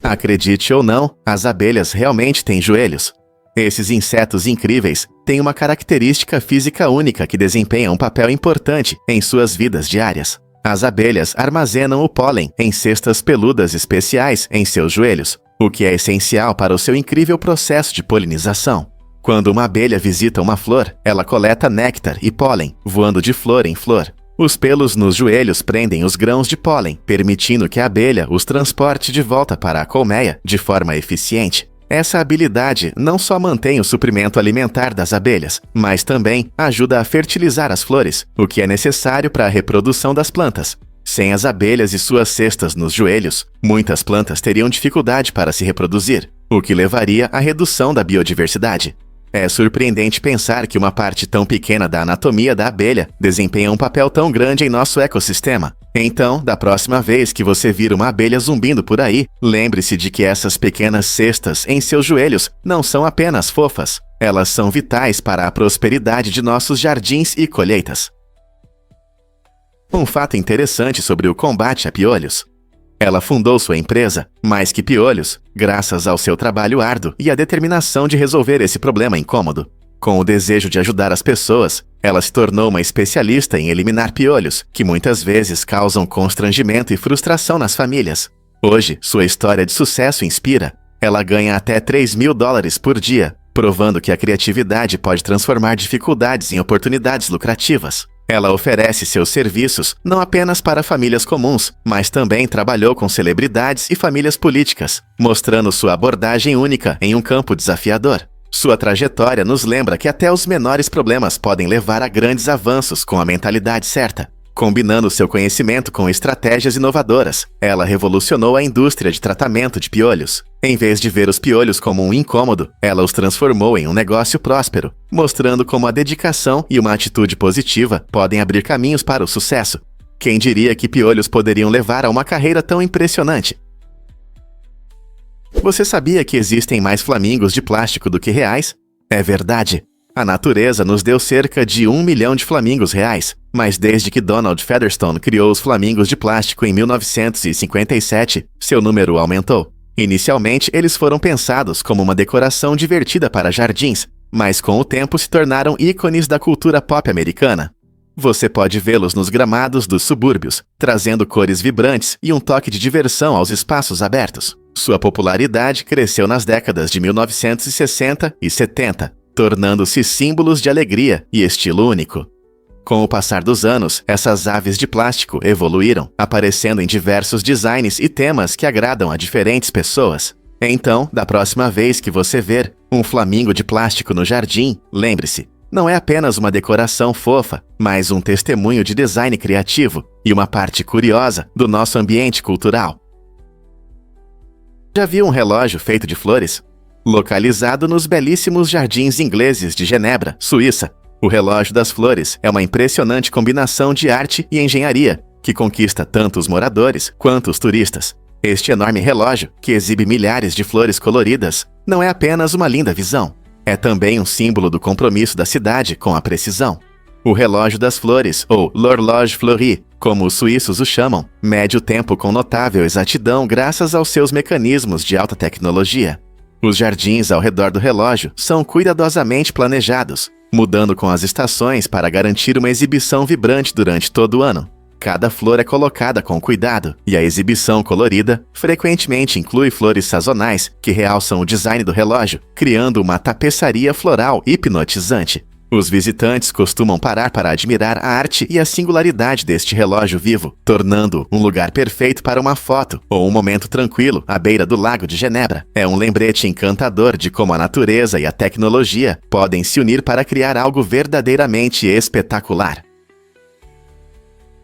Acredite ou não, as abelhas realmente têm joelhos. Esses insetos incríveis têm uma característica física única que desempenha um papel importante em suas vidas diárias. As abelhas armazenam o pólen em cestas peludas especiais em seus joelhos, o que é essencial para o seu incrível processo de polinização. Quando uma abelha visita uma flor, ela coleta néctar e pólen, voando de flor em flor. Os pelos nos joelhos prendem os grãos de pólen, permitindo que a abelha os transporte de volta para a colmeia de forma eficiente. Essa habilidade não só mantém o suprimento alimentar das abelhas, mas também ajuda a fertilizar as flores, o que é necessário para a reprodução das plantas. Sem as abelhas e suas cestas nos joelhos, muitas plantas teriam dificuldade para se reproduzir, o que levaria à redução da biodiversidade. É surpreendente pensar que uma parte tão pequena da anatomia da abelha desempenha um papel tão grande em nosso ecossistema. Então, da próxima vez que você vir uma abelha zumbindo por aí, lembre-se de que essas pequenas cestas em seus joelhos não são apenas fofas. Elas são vitais para a prosperidade de nossos jardins e colheitas. Um fato interessante sobre o combate a piolhos. Ela fundou sua empresa, Mais Que Piolhos, graças ao seu trabalho árduo e à determinação de resolver esse problema incômodo. Com o desejo de ajudar as pessoas, ela se tornou uma especialista em eliminar piolhos, que muitas vezes causam constrangimento e frustração nas famílias. Hoje, sua história de sucesso inspira. Ela ganha até $3.000 por dia, provando que a criatividade pode transformar dificuldades em oportunidades lucrativas. Ela oferece seus serviços não apenas para famílias comuns, mas também trabalhou com celebridades e famílias políticas, mostrando sua abordagem única em um campo desafiador. Sua trajetória nos lembra que até os menores problemas podem levar a grandes avanços com a mentalidade certa. Combinando seu conhecimento com estratégias inovadoras, ela revolucionou a indústria de tratamento de piolhos. Em vez de ver os piolhos como um incômodo, ela os transformou em um negócio próspero, mostrando como a dedicação e uma atitude positiva podem abrir caminhos para o sucesso. Quem diria que piolhos poderiam levar a uma carreira tão impressionante? Você sabia que existem mais flamingos de plástico do que reais? É verdade. A natureza nos deu cerca de 1 milhão de flamingos reais, mas desde que Donald Featherstone criou os flamingos de plástico em 1957, seu número aumentou. Inicialmente, eles foram pensados como uma decoração divertida para jardins, mas com o tempo se tornaram ícones da cultura pop americana. Você pode vê-los nos gramados dos subúrbios, trazendo cores vibrantes e um toque de diversão aos espaços abertos. Sua popularidade cresceu nas décadas de 1960 e 70, tornando-se símbolos de alegria e estilo único. Com o passar dos anos, essas aves de plástico evoluíram, aparecendo em diversos designs e temas que agradam a diferentes pessoas. Então, da próxima vez que você ver um flamingo de plástico no jardim, lembre-se, não é apenas uma decoração fofa, mas um testemunho de design criativo e uma parte curiosa do nosso ambiente cultural. Já viu um relógio feito de flores? Localizado nos belíssimos jardins ingleses de Genebra, Suíça, o relógio das flores é uma impressionante combinação de arte e engenharia, que conquista tanto os moradores quanto os turistas. Este enorme relógio, que exibe milhares de flores coloridas, não é apenas uma linda visão, é também um símbolo do compromisso da cidade com a precisão. O relógio das flores, ou l'horloge fleurie, como os suíços o chamam, mede o tempo com notável exatidão graças aos seus mecanismos de alta tecnologia. Os jardins ao redor do relógio são cuidadosamente planejados, mudando com as estações para garantir uma exibição vibrante durante todo o ano. Cada flor é colocada com cuidado, e a exibição colorida frequentemente inclui flores sazonais que realçam o design do relógio, criando uma tapeçaria floral hipnotizante. Os visitantes costumam parar para admirar a arte e a singularidade deste relógio vivo, tornando um lugar perfeito para uma foto ou um momento tranquilo à beira do Lago de Genebra. É um lembrete encantador de como a natureza e a tecnologia podem se unir para criar algo verdadeiramente espetacular.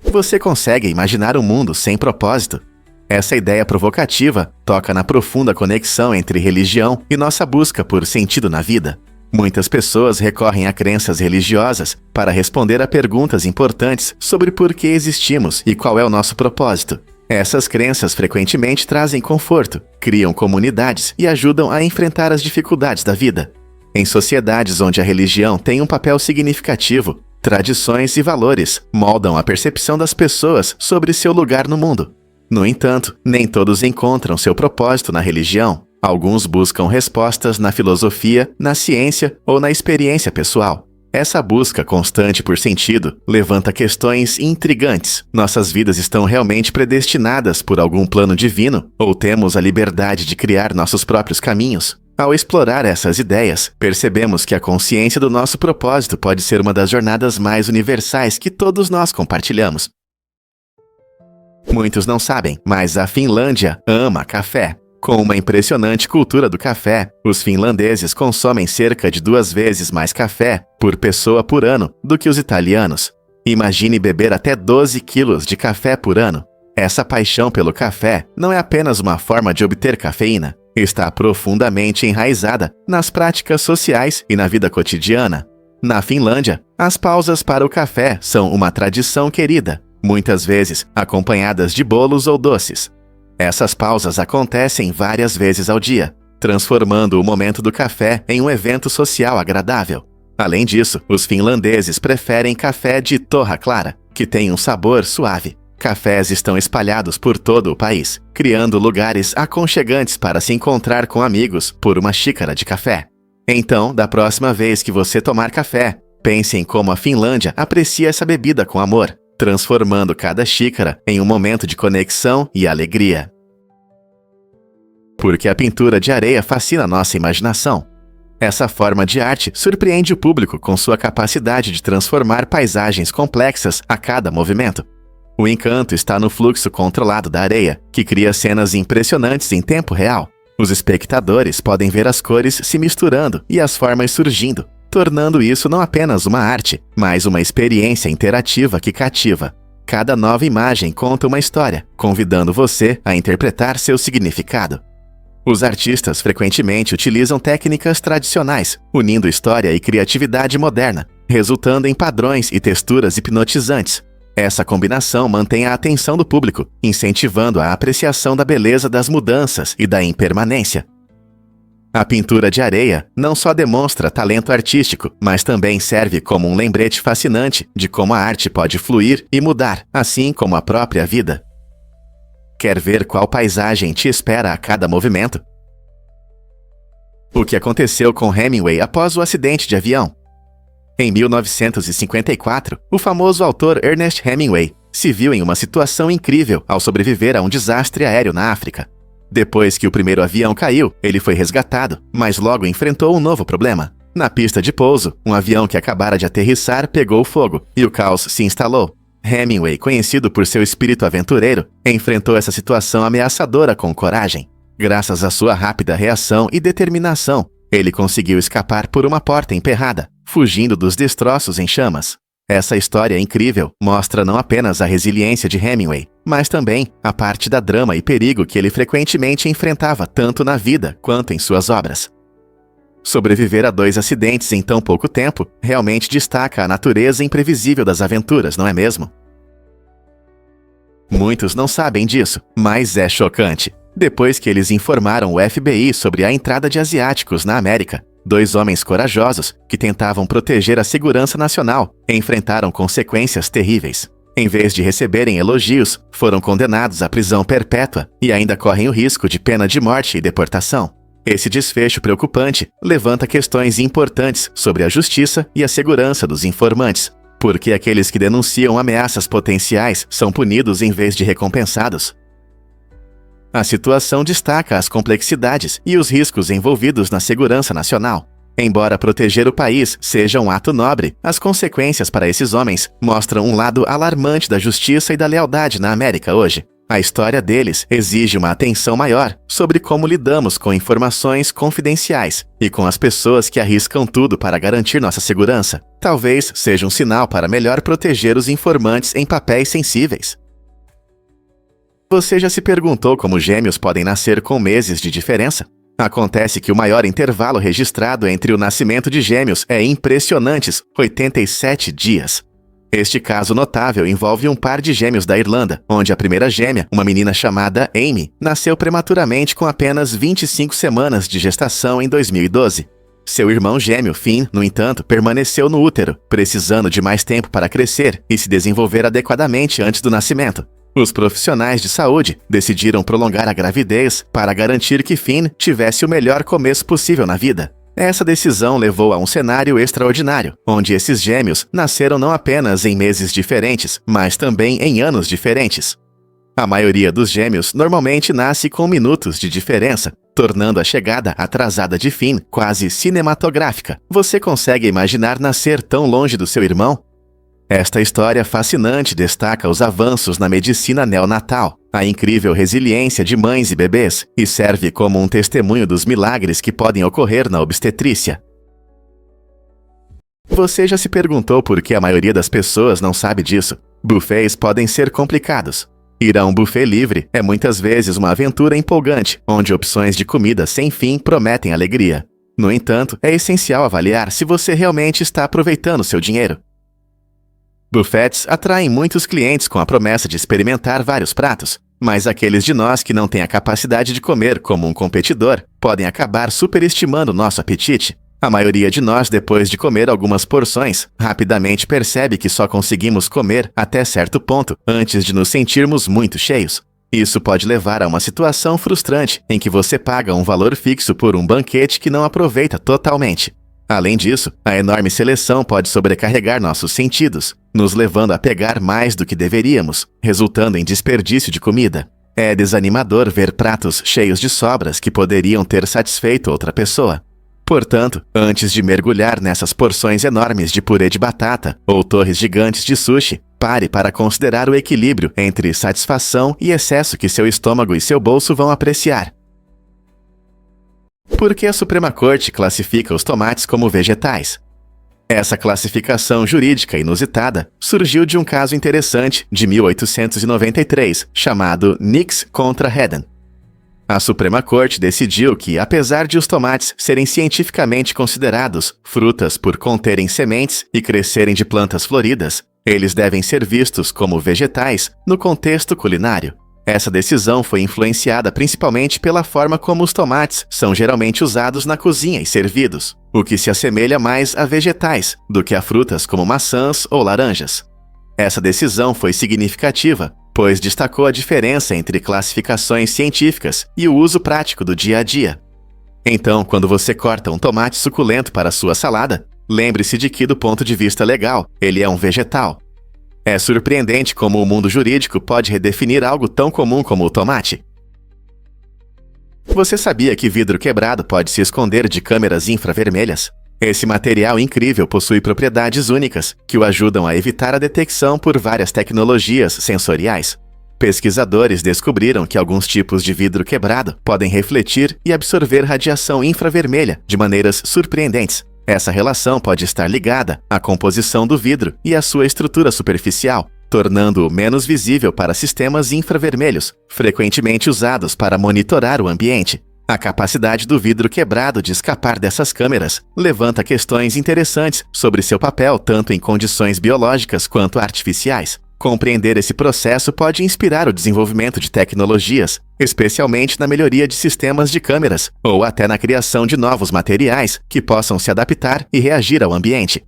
Você consegue imaginar um mundo sem propósito? Essa ideia provocativa toca na profunda conexão entre religião e nossa busca por sentido na vida. Muitas pessoas recorrem a crenças religiosas para responder a perguntas importantes sobre por que existimos e qual é o nosso propósito. Essas crenças frequentemente trazem conforto, criam comunidades e ajudam a enfrentar as dificuldades da vida. Em sociedades onde a religião tem um papel significativo, tradições e valores moldam a percepção das pessoas sobre seu lugar no mundo. No entanto, nem todos encontram seu propósito na religião. Alguns buscam respostas na filosofia, na ciência ou na experiência pessoal. Essa busca constante por sentido levanta questões intrigantes. Nossas vidas estão realmente predestinadas por algum plano divino? Ou temos a liberdade de criar nossos próprios caminhos? Ao explorar essas ideias, percebemos que a consciência do nosso propósito pode ser uma das jornadas mais universais que todos nós compartilhamos. Muitos não sabem, mas a Finlândia ama café. Com uma impressionante cultura do café, os finlandeses consomem cerca de 2 vezes mais café por pessoa por ano do que os italianos. Imagine beber até 12 quilos de café por ano. Essa paixão pelo café não é apenas uma forma de obter cafeína, está profundamente enraizada nas práticas sociais e na vida cotidiana. Na Finlândia, as pausas para o café são uma tradição querida, muitas vezes acompanhadas de bolos ou doces. Essas pausas acontecem várias vezes ao dia, transformando o momento do café em um evento social agradável. Além disso, os finlandeses preferem café de torra clara, que tem um sabor suave. Cafés estão espalhados por todo o país, criando lugares aconchegantes para se encontrar com amigos por uma xícara de café. Então, da próxima vez que você tomar café, pense em como a Finlândia aprecia essa bebida com amor, transformando cada xícara em um momento de conexão e alegria. Porque a pintura de areia fascina nossa imaginação. Essa forma de arte surpreende o público com sua capacidade de transformar paisagens complexas a cada movimento. O encanto está no fluxo controlado da areia, que cria cenas impressionantes em tempo real. Os espectadores podem ver as cores se misturando e as formas surgindo, tornando isso não apenas uma arte, mas uma experiência interativa que cativa. Cada nova imagem conta uma história, convidando você a interpretar seu significado. Os artistas frequentemente utilizam técnicas tradicionais, unindo história e criatividade moderna, resultando em padrões e texturas hipnotizantes. Essa combinação mantém a atenção do público, incentivando a apreciação da beleza das mudanças e da impermanência. A pintura de areia não só demonstra talento artístico, mas também serve como um lembrete fascinante de como a arte pode fluir e mudar, assim como a própria vida. Quer ver qual paisagem te espera a cada movimento? O que aconteceu com Hemingway após o acidente de avião? Em 1954, o famoso autor Ernest Hemingway se viu em uma situação incrível ao sobreviver a um desastre aéreo na África. Depois que o primeiro avião caiu, ele foi resgatado, mas logo enfrentou um novo problema. Na pista de pouso, um avião que acabara de aterrissar pegou fogo e o caos se instalou. Hemingway, conhecido por seu espírito aventureiro, enfrentou essa situação ameaçadora com coragem. Graças à sua rápida reação e determinação, ele conseguiu escapar por uma porta emperrada, fugindo dos destroços em chamas. Essa história incrível mostra não apenas a resiliência de Hemingway, mas também a parte da drama e perigo que ele frequentemente enfrentava tanto na vida quanto em suas obras. Sobreviver a 2 acidentes em tão pouco tempo realmente destaca a natureza imprevisível das aventuras, não é mesmo? Muitos não sabem disso, mas é chocante. Depois que eles informaram o FBI sobre a entrada de asiáticos na América, 2 homens corajosos, que tentavam proteger a segurança nacional, enfrentaram consequências terríveis. Em vez de receberem elogios, foram condenados à prisão perpétua e ainda correm o risco de pena de morte e deportação. Esse desfecho preocupante levanta questões importantes sobre a justiça e a segurança dos informantes. Por que aqueles que denunciam ameaças potenciais são punidos em vez de recompensados? A situação destaca as complexidades e os riscos envolvidos na segurança nacional. Embora proteger o país seja um ato nobre, as consequências para esses homens mostram um lado alarmante da justiça e da lealdade na América hoje. A história deles exige uma atenção maior sobre como lidamos com informações confidenciais e com as pessoas que arriscam tudo para garantir nossa segurança. Talvez seja um sinal para melhor proteger os informantes em papéis sensíveis. Você já se perguntou como gêmeos podem nascer com meses de diferença? Acontece que o maior intervalo registrado entre o nascimento de gêmeos é impressionantes 87 dias. Este caso notável envolve um par de gêmeos da Irlanda, onde a primeira gêmea, uma menina chamada Amy, nasceu prematuramente com apenas 25 semanas de gestação em 2012. Seu irmão gêmeo, Finn, no entanto, permaneceu no útero, precisando de mais tempo para crescer e se desenvolver adequadamente antes do nascimento. Os profissionais de saúde decidiram prolongar a gravidez para garantir que Finn tivesse o melhor começo possível na vida. Essa decisão levou a um cenário extraordinário, onde esses gêmeos nasceram não apenas em meses diferentes, mas também em anos diferentes. A maioria dos gêmeos normalmente nasce com minutos de diferença, tornando a chegada atrasada de Finn quase cinematográfica. Você consegue imaginar nascer tão longe do seu irmão? Esta história fascinante destaca os avanços na medicina neonatal, a incrível resiliência de mães e bebês, e serve como um testemunho dos milagres que podem ocorrer na obstetrícia. Você já se perguntou por que a maioria das pessoas não sabe disso? Buffets podem ser complicados. Ir a um buffet livre é muitas vezes uma aventura empolgante, onde opções de comida sem fim prometem alegria. No entanto, é essencial avaliar se você realmente está aproveitando seu dinheiro. Buffets atraem muitos clientes com a promessa de experimentar vários pratos, mas aqueles de nós que não têm a capacidade de comer como um competidor podem acabar superestimando nosso apetite. A maioria de nós, depois de comer algumas porções, rapidamente percebe que só conseguimos comer até certo ponto antes de nos sentirmos muito cheios. Isso pode levar a uma situação frustrante em que você paga um valor fixo por um banquete que não aproveita totalmente. Além disso, a enorme seleção pode sobrecarregar nossos sentidos, nos levando a pegar mais do que deveríamos, resultando em desperdício de comida. É desanimador ver pratos cheios de sobras que poderiam ter satisfeito outra pessoa. Portanto, antes de mergulhar nessas porções enormes de purê de batata ou torres gigantes de sushi, pare para considerar o equilíbrio entre satisfação e excesso que seu estômago e seu bolso vão apreciar. Por que a Suprema Corte classifica os tomates como vegetais? Essa classificação jurídica inusitada surgiu de um caso interessante de 1893, chamado Nix contra Hedden. A Suprema Corte decidiu que, apesar de os tomates serem cientificamente considerados frutas por conterem sementes e crescerem de plantas floridas, eles devem ser vistos como vegetais no contexto culinário. Essa decisão foi influenciada principalmente pela forma como os tomates são geralmente usados na cozinha e servidos, o que se assemelha mais a vegetais do que a frutas como maçãs ou laranjas. Essa decisão foi significativa, pois destacou a diferença entre classificações científicas e o uso prático do dia a dia. Então, quando você corta um tomate suculento para sua salada, lembre-se de que, do ponto de vista legal, ele é um vegetal. É surpreendente como o mundo jurídico pode redefinir algo tão comum como o tomate. Você sabia que vidro quebrado pode se esconder de câmeras infravermelhas? Esse material incrível possui propriedades únicas que o ajudam a evitar a detecção por várias tecnologias sensoriais. Pesquisadores descobriram que alguns tipos de vidro quebrado podem refletir e absorver radiação infravermelha de maneiras surpreendentes. Essa relação pode estar ligada à composição do vidro e à sua estrutura superficial, tornando-o menos visível para sistemas infravermelhos, frequentemente usados para monitorar o ambiente. A capacidade do vidro quebrado de escapar dessas câmeras levanta questões interessantes sobre seu papel tanto em condições biológicas quanto artificiais. Compreender esse processo pode inspirar o desenvolvimento de tecnologias, especialmente na melhoria de sistemas de câmeras, ou até na criação de novos materiais que possam se adaptar e reagir ao ambiente.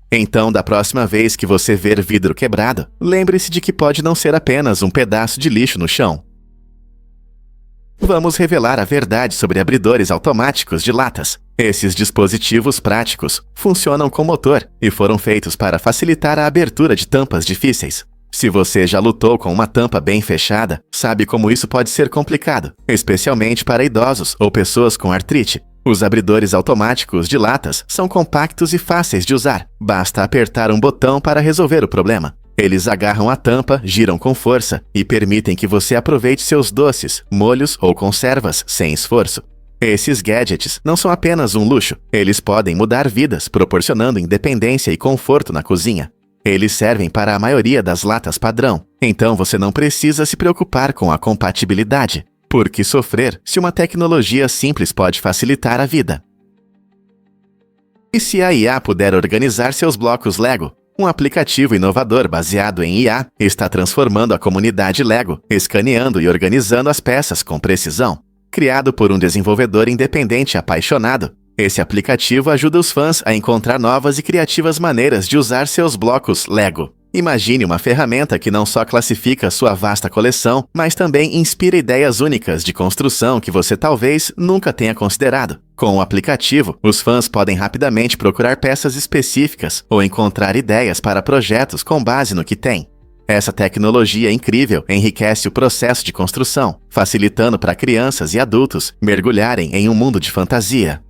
Então, da próxima vez que você ver vidro quebrado, lembre-se de que pode não ser apenas um pedaço de lixo no chão. Vamos revelar a verdade sobre abridores automáticos de latas. Esses dispositivos práticos funcionam com motor e foram feitos para facilitar a abertura de tampas difíceis. Se você já lutou com uma tampa bem fechada, sabe como isso pode ser complicado, especialmente para idosos ou pessoas com artrite. Os abridores automáticos de latas são compactos e fáceis de usar. Basta apertar um botão para resolver o problema. Eles agarram a tampa, giram com força e permitem que você aproveite seus doces, molhos ou conservas sem esforço. Esses gadgets não são apenas um luxo, eles podem mudar vidas, proporcionando independência e conforto na cozinha. Eles servem para a maioria das latas padrão, então você não precisa se preocupar com a compatibilidade. Por que sofrer se uma tecnologia simples pode facilitar a vida? E se a IA puder organizar seus blocos Lego? Um aplicativo inovador baseado em IA está transformando a comunidade Lego, escaneando e organizando as peças com precisão. Criado por um desenvolvedor independente apaixonado, esse aplicativo ajuda os fãs a encontrar novas e criativas maneiras de usar seus blocos Lego. Imagine uma ferramenta que não só classifica sua vasta coleção, mas também inspira ideias únicas de construção que você talvez nunca tenha considerado. Com o aplicativo, os fãs podem rapidamente procurar peças específicas ou encontrar ideias para projetos com base no que têm. Essa tecnologia incrível enriquece o processo de construção, facilitando para crianças e adultos mergulharem em um mundo de fantasia.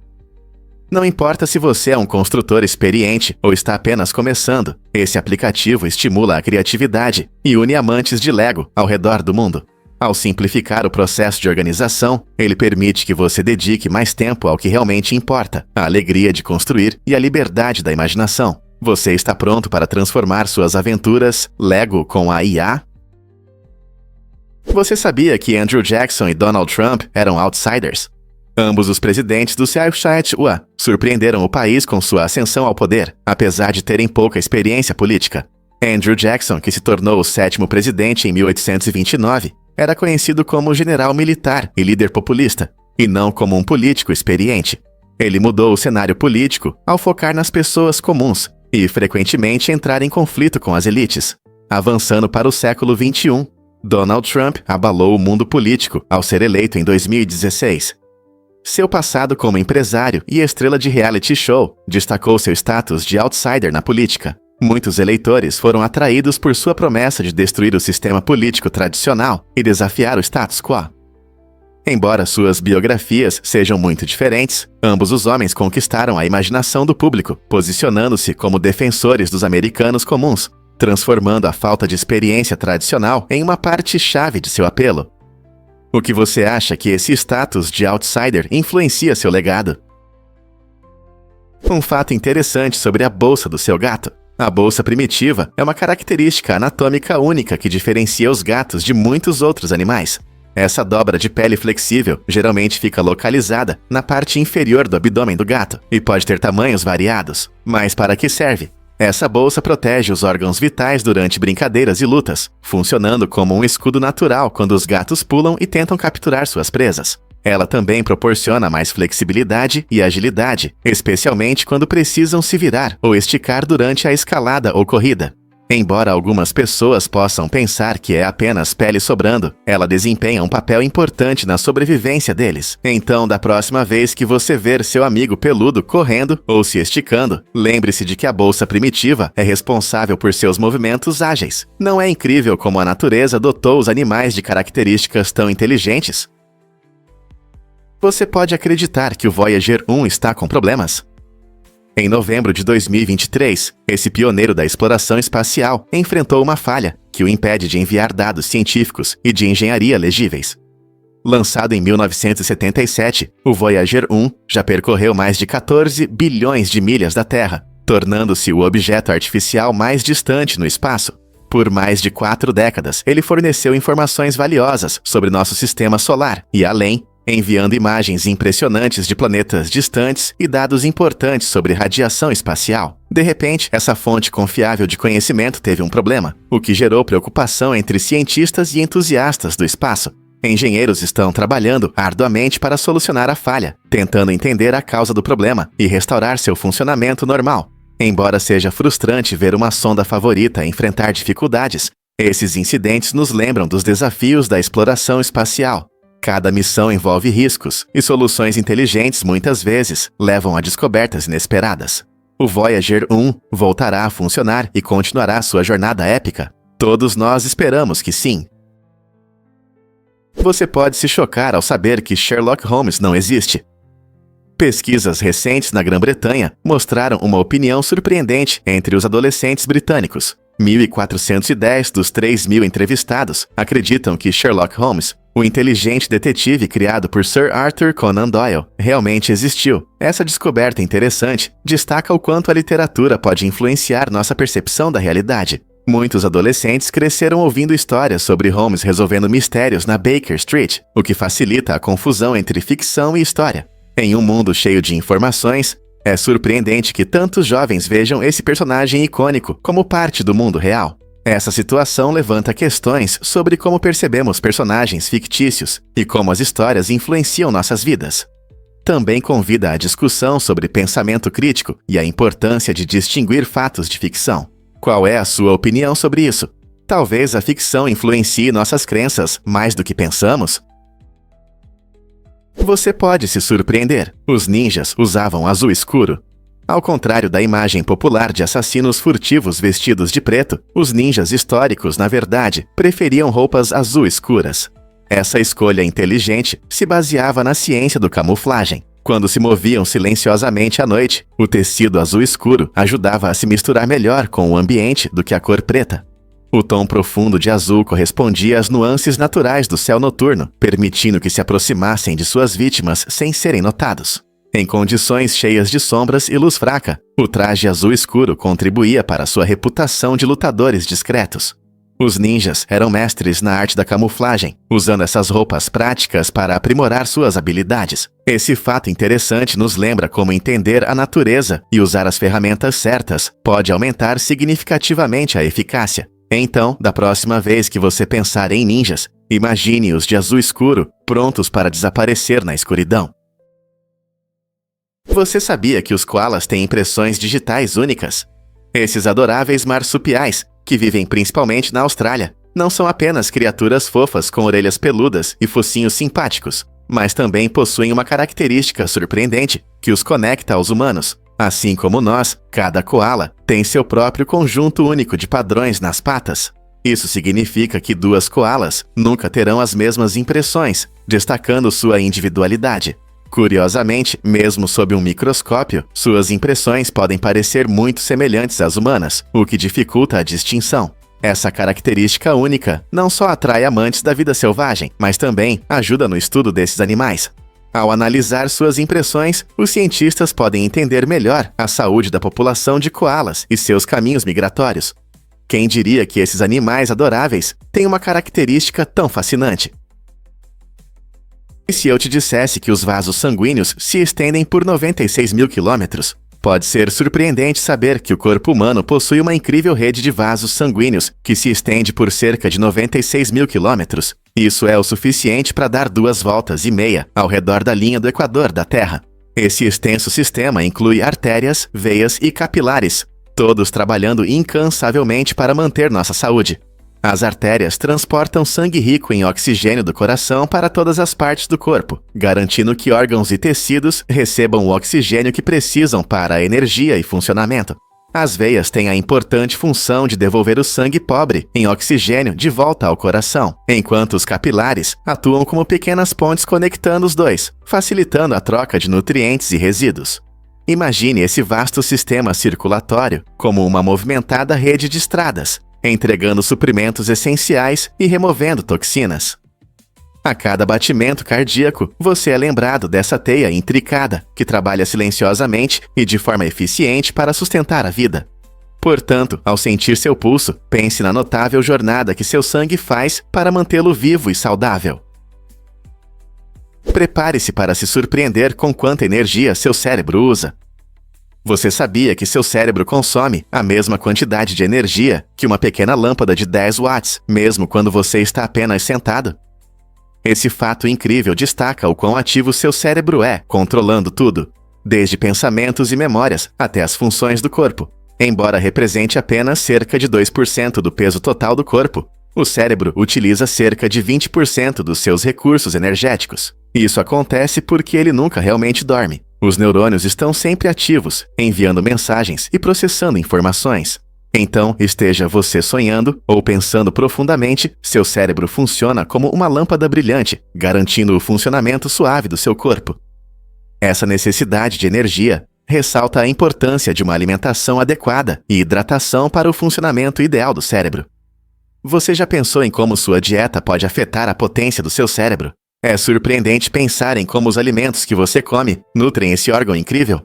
Não importa se você é um construtor experiente ou está apenas começando, esse aplicativo estimula a criatividade e une amantes de Lego ao redor do mundo. Ao simplificar o processo de organização, ele permite que você dedique mais tempo ao que realmente importa, a alegria de construir e a liberdade da imaginação. Você está pronto para transformar suas aventuras Lego com a IA? Você sabia que Andrew Jackson e Donald Trump eram outsiders? Ambos os presidentes do Saskatchewan surpreenderam o país com sua ascensão ao poder, apesar de terem pouca experiência política. Andrew Jackson, que se tornou o 7º presidente em 1829, era conhecido como general militar e líder populista, e não como um político experiente. Ele mudou o cenário político ao focar nas pessoas comuns e, frequentemente, entrar em conflito com as elites. Avançando para o século XXI, Donald Trump abalou o mundo político ao ser eleito em 2016. Seu passado como empresário e estrela de reality show destacou seu status de outsider na política. Muitos eleitores foram atraídos por sua promessa de destruir o sistema político tradicional e desafiar o status quo. Embora suas biografias sejam muito diferentes, ambos os homens conquistaram a imaginação do público, posicionando-se como defensores dos americanos comuns, transformando a falta de experiência tradicional em uma parte-chave de seu apelo. O que você acha que esse status de outsider influencia seu legado? Um fato interessante sobre a bolsa do seu gato. A bolsa primitiva é uma característica anatômica única que diferencia os gatos de muitos outros animais. Essa dobra de pele flexível geralmente fica localizada na parte inferior do abdômen do gato e pode ter tamanhos variados. Mas para que serve? Essa bolsa protege os órgãos vitais durante brincadeiras e lutas, funcionando como um escudo natural quando os gatos pulam e tentam capturar suas presas. Ela também proporciona mais flexibilidade e agilidade, especialmente quando precisam se virar ou esticar durante a escalada ou corrida. Embora algumas pessoas possam pensar que é apenas pele sobrando, ela desempenha um papel importante na sobrevivência deles. Então, da próxima vez que você ver seu amigo peludo correndo ou se esticando, lembre-se de que a bolsa primitiva é responsável por seus movimentos ágeis. Não é incrível como a natureza dotou os animais de características tão inteligentes? Você pode acreditar que o Voyager 1 está com problemas? Em novembro de 2023, esse pioneiro da exploração espacial enfrentou uma falha que o impede de enviar dados científicos e de engenharia legíveis. Lançado em 1977, o Voyager 1 já percorreu mais de 14 bilhões de milhas da Terra, tornando-se o objeto artificial mais distante no espaço. Por mais de 4 décadas, ele forneceu informações valiosas sobre nosso sistema solar e além, enviando imagens impressionantes de planetas distantes e dados importantes sobre radiação espacial. De repente, essa fonte confiável de conhecimento teve um problema, o que gerou preocupação entre cientistas e entusiastas do espaço. Engenheiros estão trabalhando arduamente para solucionar a falha, tentando entender a causa do problema e restaurar seu funcionamento normal. Embora seja frustrante ver uma sonda favorita enfrentar dificuldades, esses incidentes nos lembram dos desafios da exploração espacial. Cada missão envolve riscos, e soluções inteligentes muitas vezes levam a descobertas inesperadas. O Voyager 1 voltará a funcionar e continuará sua jornada épica? Todos nós esperamos que sim. Você pode se chocar ao saber que Sherlock Holmes não existe. Pesquisas recentes na Grã-Bretanha mostraram uma opinião surpreendente entre os adolescentes britânicos. 1.410 dos 3.000 entrevistados acreditam que Sherlock Holmes, o inteligente detetive criado por Sir Arthur Conan Doyle, realmente existiu. Essa descoberta interessante destaca o quanto a literatura pode influenciar nossa percepção da realidade. Muitos adolescentes cresceram ouvindo histórias sobre Holmes resolvendo mistérios na Baker Street, o que facilita a confusão entre ficção e história. Em um mundo cheio de informações, é surpreendente que tantos jovens vejam esse personagem icônico como parte do mundo real. Essa situação levanta questões sobre como percebemos personagens fictícios e como as histórias influenciam nossas vidas. Também convida à discussão sobre pensamento crítico e a importância de distinguir fatos de ficção. Qual é a sua opinião sobre isso? Talvez a ficção influencie nossas crenças mais do que pensamos? Você pode se surpreender. Os ninjas usavam azul escuro. Ao contrário da imagem popular de assassinos furtivos vestidos de preto, os ninjas históricos, na verdade, preferiam roupas azul escuras. Essa escolha inteligente se baseava na ciência do camuflagem. Quando se moviam silenciosamente à noite, o tecido azul escuro ajudava a se misturar melhor com o ambiente do que a cor preta. O tom profundo de azul correspondia às nuances naturais do céu noturno, permitindo que se aproximassem de suas vítimas sem serem notados. Em condições cheias de sombras e luz fraca, o traje azul escuro contribuía para sua reputação de lutadores discretos. Os ninjas eram mestres na arte da camuflagem, usando essas roupas práticas para aprimorar suas habilidades. Esse fato interessante nos lembra como entender a natureza e usar as ferramentas certas pode aumentar significativamente a eficácia. Então, da próxima vez que você pensar em ninjas, imagine-os de azul escuro, prontos para desaparecer na escuridão. Você sabia que os koalas têm impressões digitais únicas? Esses adoráveis marsupiais, que vivem principalmente na Austrália, não são apenas criaturas fofas com orelhas peludas e focinhos simpáticos, mas também possuem uma característica surpreendente que os conecta aos humanos. Assim como nós, cada koala tem seu próprio conjunto único de padrões nas patas. Isso significa que duas koalas nunca terão as mesmas impressões, destacando sua individualidade. Curiosamente, mesmo sob um microscópio, suas impressões podem parecer muito semelhantes às humanas, o que dificulta a distinção. Essa característica única não só atrai amantes da vida selvagem, mas também ajuda no estudo desses animais. Ao analisar suas impressões, os cientistas podem entender melhor a saúde da população de koalas e seus caminhos migratórios. Quem diria que esses animais adoráveis têm uma característica tão fascinante? E se eu te dissesse que os vasos sanguíneos se estendem por 96 mil quilômetros? Pode ser surpreendente saber que o corpo humano possui uma incrível rede de vasos sanguíneos que se estende por cerca de 96 mil quilômetros. Isso é o suficiente para dar 2,5 voltas ao redor da linha do Equador da Terra. Esse extenso sistema inclui artérias, veias e capilares, todos trabalhando incansavelmente para manter nossa saúde. As artérias transportam sangue rico em oxigênio do coração para todas as partes do corpo, garantindo que órgãos e tecidos recebam o oxigênio que precisam para a energia e funcionamento. As veias têm a importante função de devolver o sangue pobre em oxigênio de volta ao coração, enquanto os capilares atuam como pequenas pontes conectando os dois, facilitando a troca de nutrientes e resíduos. Imagine esse vasto sistema circulatório como uma movimentada rede de estradas, entregando suprimentos essenciais e removendo toxinas. A cada batimento cardíaco, você é lembrado dessa teia intricada, que trabalha silenciosamente e de forma eficiente para sustentar a vida. Portanto, ao sentir seu pulso, pense na notável jornada que seu sangue faz para mantê-lo vivo e saudável. Prepare-se para se surpreender com quanta energia seu cérebro usa. Você sabia que seu cérebro consome a mesma quantidade de energia que uma pequena lâmpada de 10 watts, mesmo quando você está apenas sentado? Esse fato incrível destaca o quão ativo seu cérebro é, controlando tudo, desde pensamentos e memórias até as funções do corpo. Embora represente apenas cerca de 2% do peso total do corpo, o cérebro utiliza cerca de 20% dos seus recursos energéticos. Isso acontece porque ele nunca realmente dorme. Os neurônios estão sempre ativos, enviando mensagens e processando informações. Então, esteja você sonhando ou pensando profundamente, seu cérebro funciona como uma lâmpada brilhante, garantindo o funcionamento suave do seu corpo. Essa necessidade de energia ressalta a importância de uma alimentação adequada e hidratação para o funcionamento ideal do cérebro. Você já pensou em como sua dieta pode afetar a potência do seu cérebro? É surpreendente pensar em como os alimentos que você come nutrem esse órgão incrível.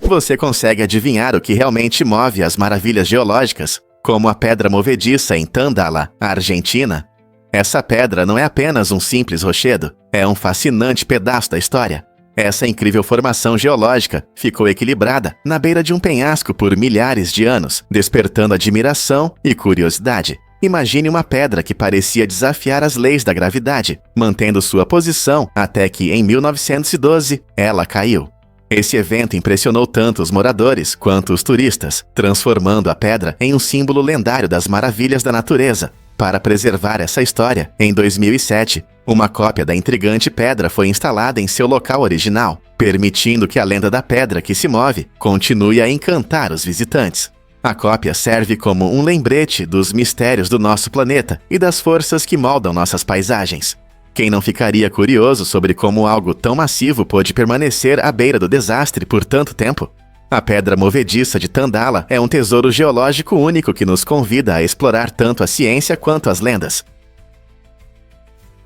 Você consegue adivinhar o que realmente move as maravilhas geológicas, como a pedra movediça em Tandala, Argentina? Essa pedra não é apenas um simples rochedo, é um fascinante pedaço da história. Essa incrível formação geológica ficou equilibrada na beira de um penhasco por milhares de anos, despertando admiração e curiosidade. Imagine uma pedra que parecia desafiar as leis da gravidade, mantendo sua posição até que, em 1912, ela caiu. Esse evento impressionou tanto os moradores quanto os turistas, transformando a pedra em um símbolo lendário das maravilhas da natureza. Para preservar essa história, em 2007, uma cópia da intrigante pedra foi instalada em seu local original, permitindo que a lenda da pedra que se move continue a encantar os visitantes. A cópia serve como um lembrete dos mistérios do nosso planeta e das forças que moldam nossas paisagens. Quem não ficaria curioso sobre como algo tão massivo pôde permanecer à beira do desastre por tanto tempo? A Pedra Movediça de Tandala é um tesouro geológico único que nos convida a explorar tanto a ciência quanto as lendas.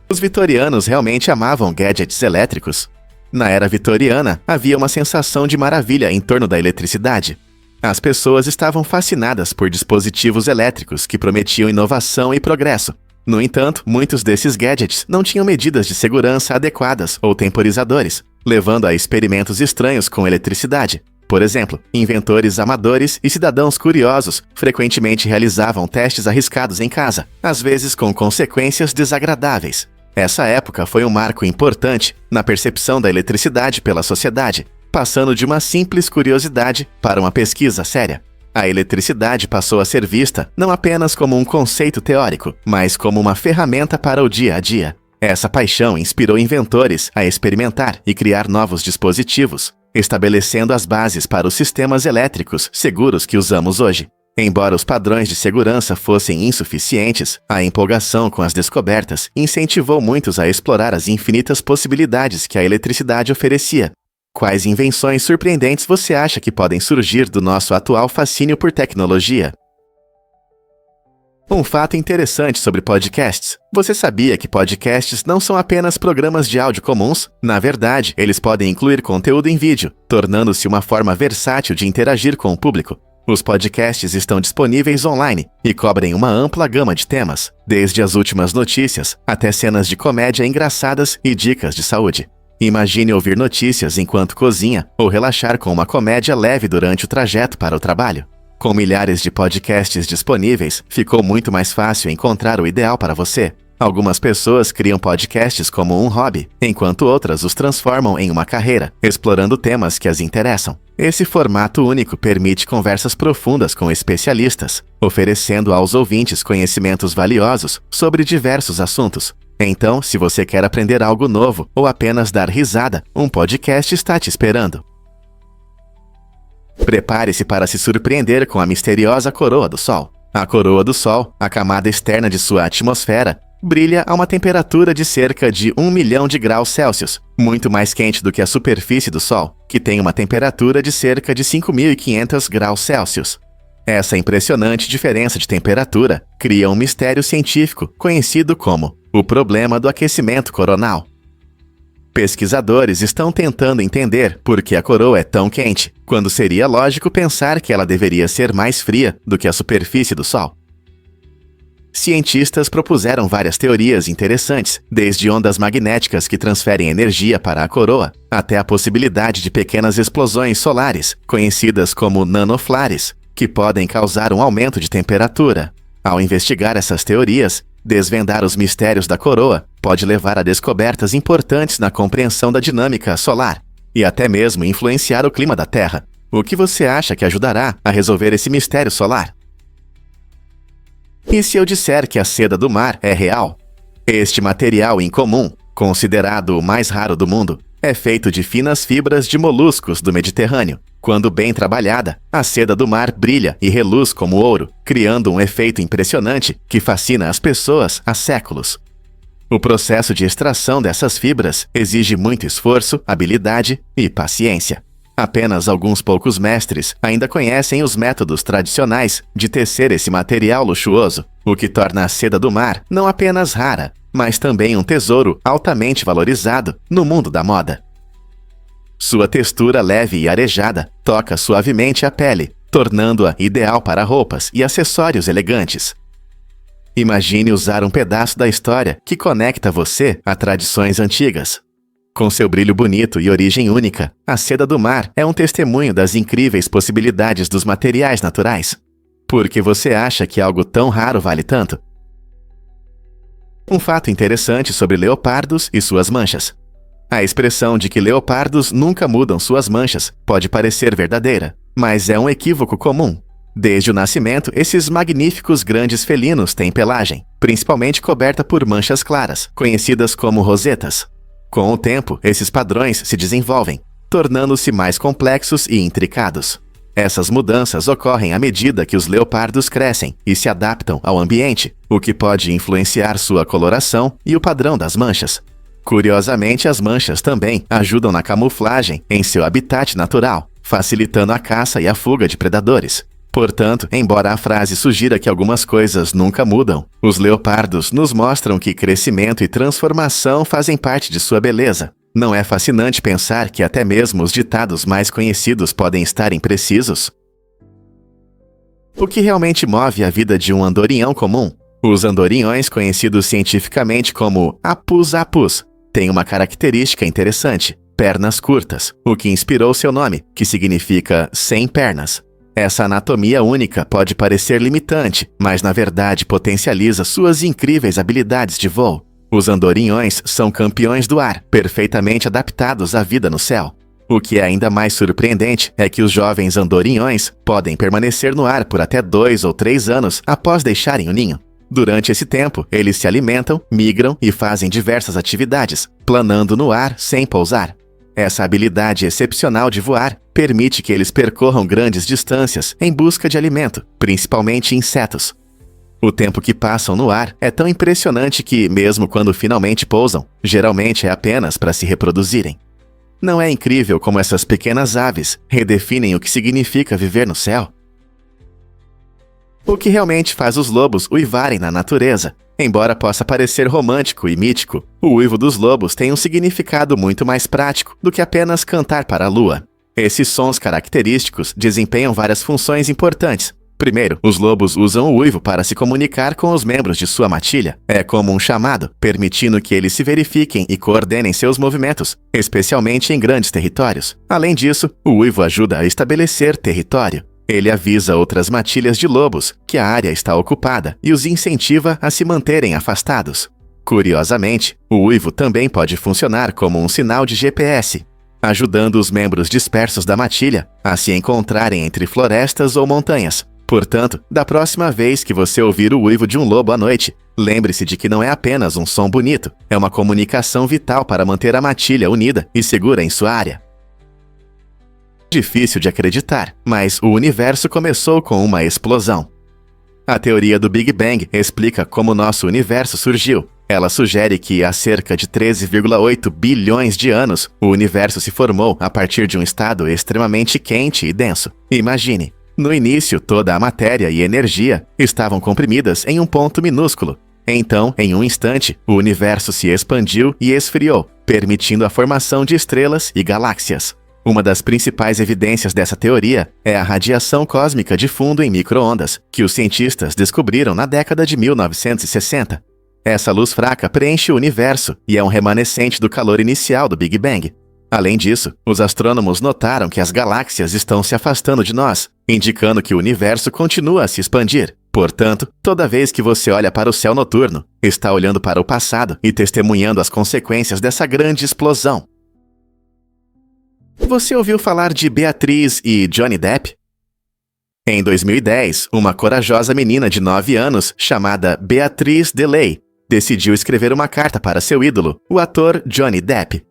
Os vitorianos realmente amavam gadgets elétricos. Na era vitoriana, havia uma sensação de maravilha em torno da eletricidade. As pessoas estavam fascinadas por dispositivos elétricos que prometiam inovação e progresso. No entanto, muitos desses gadgets não tinham medidas de segurança adequadas ou temporizadores, levando a experimentos estranhos com eletricidade. Por exemplo, inventores amadores e cidadãos curiosos frequentemente realizavam testes arriscados em casa, às vezes com consequências desagradáveis. Essa época foi um marco importante na percepção da eletricidade pela sociedade, passando de uma simples curiosidade para uma pesquisa séria. A eletricidade passou a ser vista não apenas como um conceito teórico, mas como uma ferramenta para o dia a dia. Essa paixão inspirou inventores a experimentar e criar novos dispositivos, estabelecendo as bases para os sistemas elétricos seguros que usamos hoje. Embora os padrões de segurança fossem insuficientes, a empolgação com as descobertas incentivou muitos a explorar as infinitas possibilidades que a eletricidade oferecia. Quais invenções surpreendentes você acha que podem surgir do nosso atual fascínio por tecnologia? Um fato interessante sobre podcasts. Você sabia que podcasts não são apenas programas de áudio comuns? Na verdade, eles podem incluir conteúdo em vídeo, tornando-se uma forma versátil de interagir com o público. Os podcasts estão disponíveis online e cobrem uma ampla gama de temas, desde as últimas notícias até cenas de comédia engraçadas e dicas de saúde. Imagine ouvir notícias enquanto cozinha ou relaxar com uma comédia leve durante o trajeto para o trabalho. Com milhares de podcasts disponíveis, ficou muito mais fácil encontrar o ideal para você. Algumas pessoas criam podcasts como um hobby, enquanto outras os transformam em uma carreira, explorando temas que as interessam. Esse formato único permite conversas profundas com especialistas, oferecendo aos ouvintes conhecimentos valiosos sobre diversos assuntos. Então, se você quer aprender algo novo ou apenas dar risada, um podcast está te esperando. Prepare-se para se surpreender com a misteriosa coroa do Sol. A coroa do Sol, a camada externa de sua atmosfera, brilha a uma temperatura de cerca de 1 milhão de graus Celsius, muito mais quente do que a superfície do Sol, que tem uma temperatura de cerca de 5.500 graus Celsius. Essa impressionante diferença de temperatura cria um mistério científico conhecido como o problema do aquecimento coronal. Pesquisadores estão tentando entender por que a coroa é tão quente, quando seria lógico pensar que ela deveria ser mais fria do que a superfície do Sol. Cientistas propuseram várias teorias interessantes, desde ondas magnéticas que transferem energia para a coroa, até a possibilidade de pequenas explosões solares, conhecidas como nanoflares, que podem causar um aumento de temperatura. Ao investigar essas teorias, desvendar os mistérios da coroa pode levar a descobertas importantes na compreensão da dinâmica solar e até mesmo influenciar o clima da Terra. O que você acha que ajudará a resolver esse mistério solar? E se eu disser que a seda do mar é real? Este material incomum, considerado o mais raro do mundo, é feito de finas fibras de moluscos do Mediterrâneo. Quando bem trabalhada, a seda do mar brilha e reluz como ouro, criando um efeito impressionante que fascina as pessoas há séculos. O processo de extração dessas fibras exige muito esforço, habilidade e paciência. Apenas alguns poucos mestres ainda conhecem os métodos tradicionais de tecer esse material luxuoso, o que torna a seda do mar não apenas rara, mas também um tesouro altamente valorizado no mundo da moda. Sua textura leve e arejada toca suavemente a pele, tornando-a ideal para roupas e acessórios elegantes. Imagine usar um pedaço da história que conecta você a tradições antigas. Com seu brilho bonito e origem única, a seda do mar é um testemunho das incríveis possibilidades dos materiais naturais. Por que você acha que algo tão raro vale tanto? Um fato interessante sobre leopardos e suas manchas. A expressão de que leopardos nunca mudam suas manchas pode parecer verdadeira, mas é um equívoco comum. Desde o nascimento, esses magníficos grandes felinos têm pelagem, principalmente coberta por manchas claras, conhecidas como rosetas. Com o tempo, esses padrões se desenvolvem, tornando-se mais complexos e intricados. Essas mudanças ocorrem à medida que os leopardos crescem e se adaptam ao ambiente, o que pode influenciar sua coloração e o padrão das manchas. Curiosamente, as manchas também ajudam na camuflagem em seu habitat natural, facilitando a caça e a fuga de predadores. Portanto, embora a frase sugira que algumas coisas nunca mudam, os leopardos nos mostram que crescimento e transformação fazem parte de sua beleza. Não é fascinante pensar que até mesmo os ditados mais conhecidos podem estar imprecisos? O que realmente move a vida de um andorinhão comum? Os andorinhões, conhecidos cientificamente como apus apus, têm uma característica interessante: pernas curtas, o que inspirou seu nome, que significa sem pernas. Essa anatomia única pode parecer limitante, mas na verdade potencializa suas incríveis habilidades de voo. Os andorinhões são campeões do ar, perfeitamente adaptados à vida no céu. O que é ainda mais surpreendente é que os jovens andorinhões podem permanecer no ar por até 2 ou 3 anos após deixarem o ninho. Durante esse tempo, eles se alimentam, migram e fazem diversas atividades, planando no ar sem pousar. Essa habilidade excepcional de voar permite que eles percorram grandes distâncias em busca de alimento, principalmente insetos. O tempo que passam no ar é tão impressionante que, mesmo quando finalmente pousam, geralmente é apenas para se reproduzirem. Não é incrível como essas pequenas aves redefinem o que significa viver no céu? O que realmente faz os lobos uivarem na natureza? Embora possa parecer romântico e mítico, o uivo dos lobos tem um significado muito mais prático do que apenas cantar para a lua. Esses sons característicos desempenham várias funções importantes. Primeiro, os lobos usam o uivo para se comunicar com os membros de sua matilha. É como um chamado, permitindo que eles se verifiquem e coordenem seus movimentos, especialmente em grandes territórios. Além disso, o uivo ajuda a estabelecer território. Ele avisa outras matilhas de lobos que a área está ocupada e os incentiva a se manterem afastados. Curiosamente, o uivo também pode funcionar como um sinal de GPS, ajudando os membros dispersos da matilha a se encontrarem entre florestas ou montanhas. Portanto, da próxima vez que você ouvir o uivo de um lobo à noite, lembre-se de que não é apenas um som bonito, é uma comunicação vital para manter a matilha unida e segura em sua área. Difícil de acreditar, mas o universo começou com uma explosão. A teoria do Big Bang explica como nosso universo surgiu. Ela sugere que, há cerca de 13,8 bilhões de anos, o universo se formou a partir de um estado extremamente quente e denso. Imagine, no início toda a matéria e energia estavam comprimidas em um ponto minúsculo. Então, em um instante, o universo se expandiu e esfriou, permitindo a formação de estrelas e galáxias. Uma das principais evidências dessa teoria é a radiação cósmica de fundo em micro-ondas, que os cientistas descobriram na década de 1960. Essa luz fraca preenche o universo e é um remanescente do calor inicial do Big Bang. Além disso, os astrônomos notaram que as galáxias estão se afastando de nós, indicando que o universo continua a se expandir. Portanto, toda vez que você olha para o céu noturno, está olhando para o passado e testemunhando as consequências dessa grande explosão. Você ouviu falar de Beatriz e Johnny Depp? Em 2010, uma corajosa menina de 9 anos, chamada Beatriz DeLay, decidiu escrever uma carta para seu ídolo, o ator Johnny Depp.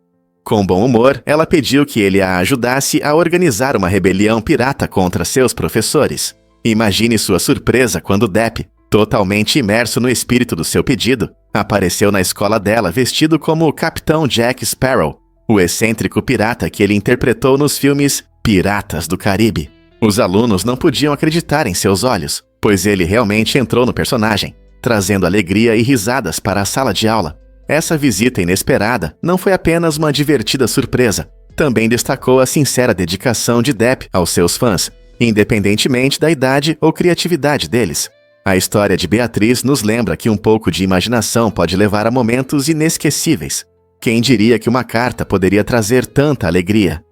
Com bom humor, ela pediu que ele a ajudasse a organizar uma rebelião pirata contra seus professores. Imagine sua surpresa quando Depp, totalmente imerso no espírito do seu pedido, apareceu na escola dela vestido como o Capitão Jack Sparrow, o excêntrico pirata que ele interpretou nos filmes Piratas do Caribe. Os alunos não podiam acreditar em seus olhos, pois ele realmente entrou no personagem, trazendo alegria e risadas para a sala de aula. Essa visita inesperada não foi apenas uma divertida surpresa, também destacou a sincera dedicação de Depp aos seus fãs, independentemente da idade ou criatividade deles. A história de Beatriz nos lembra que um pouco de imaginação pode levar a momentos inesquecíveis. Quem diria que uma carta poderia trazer tanta alegria?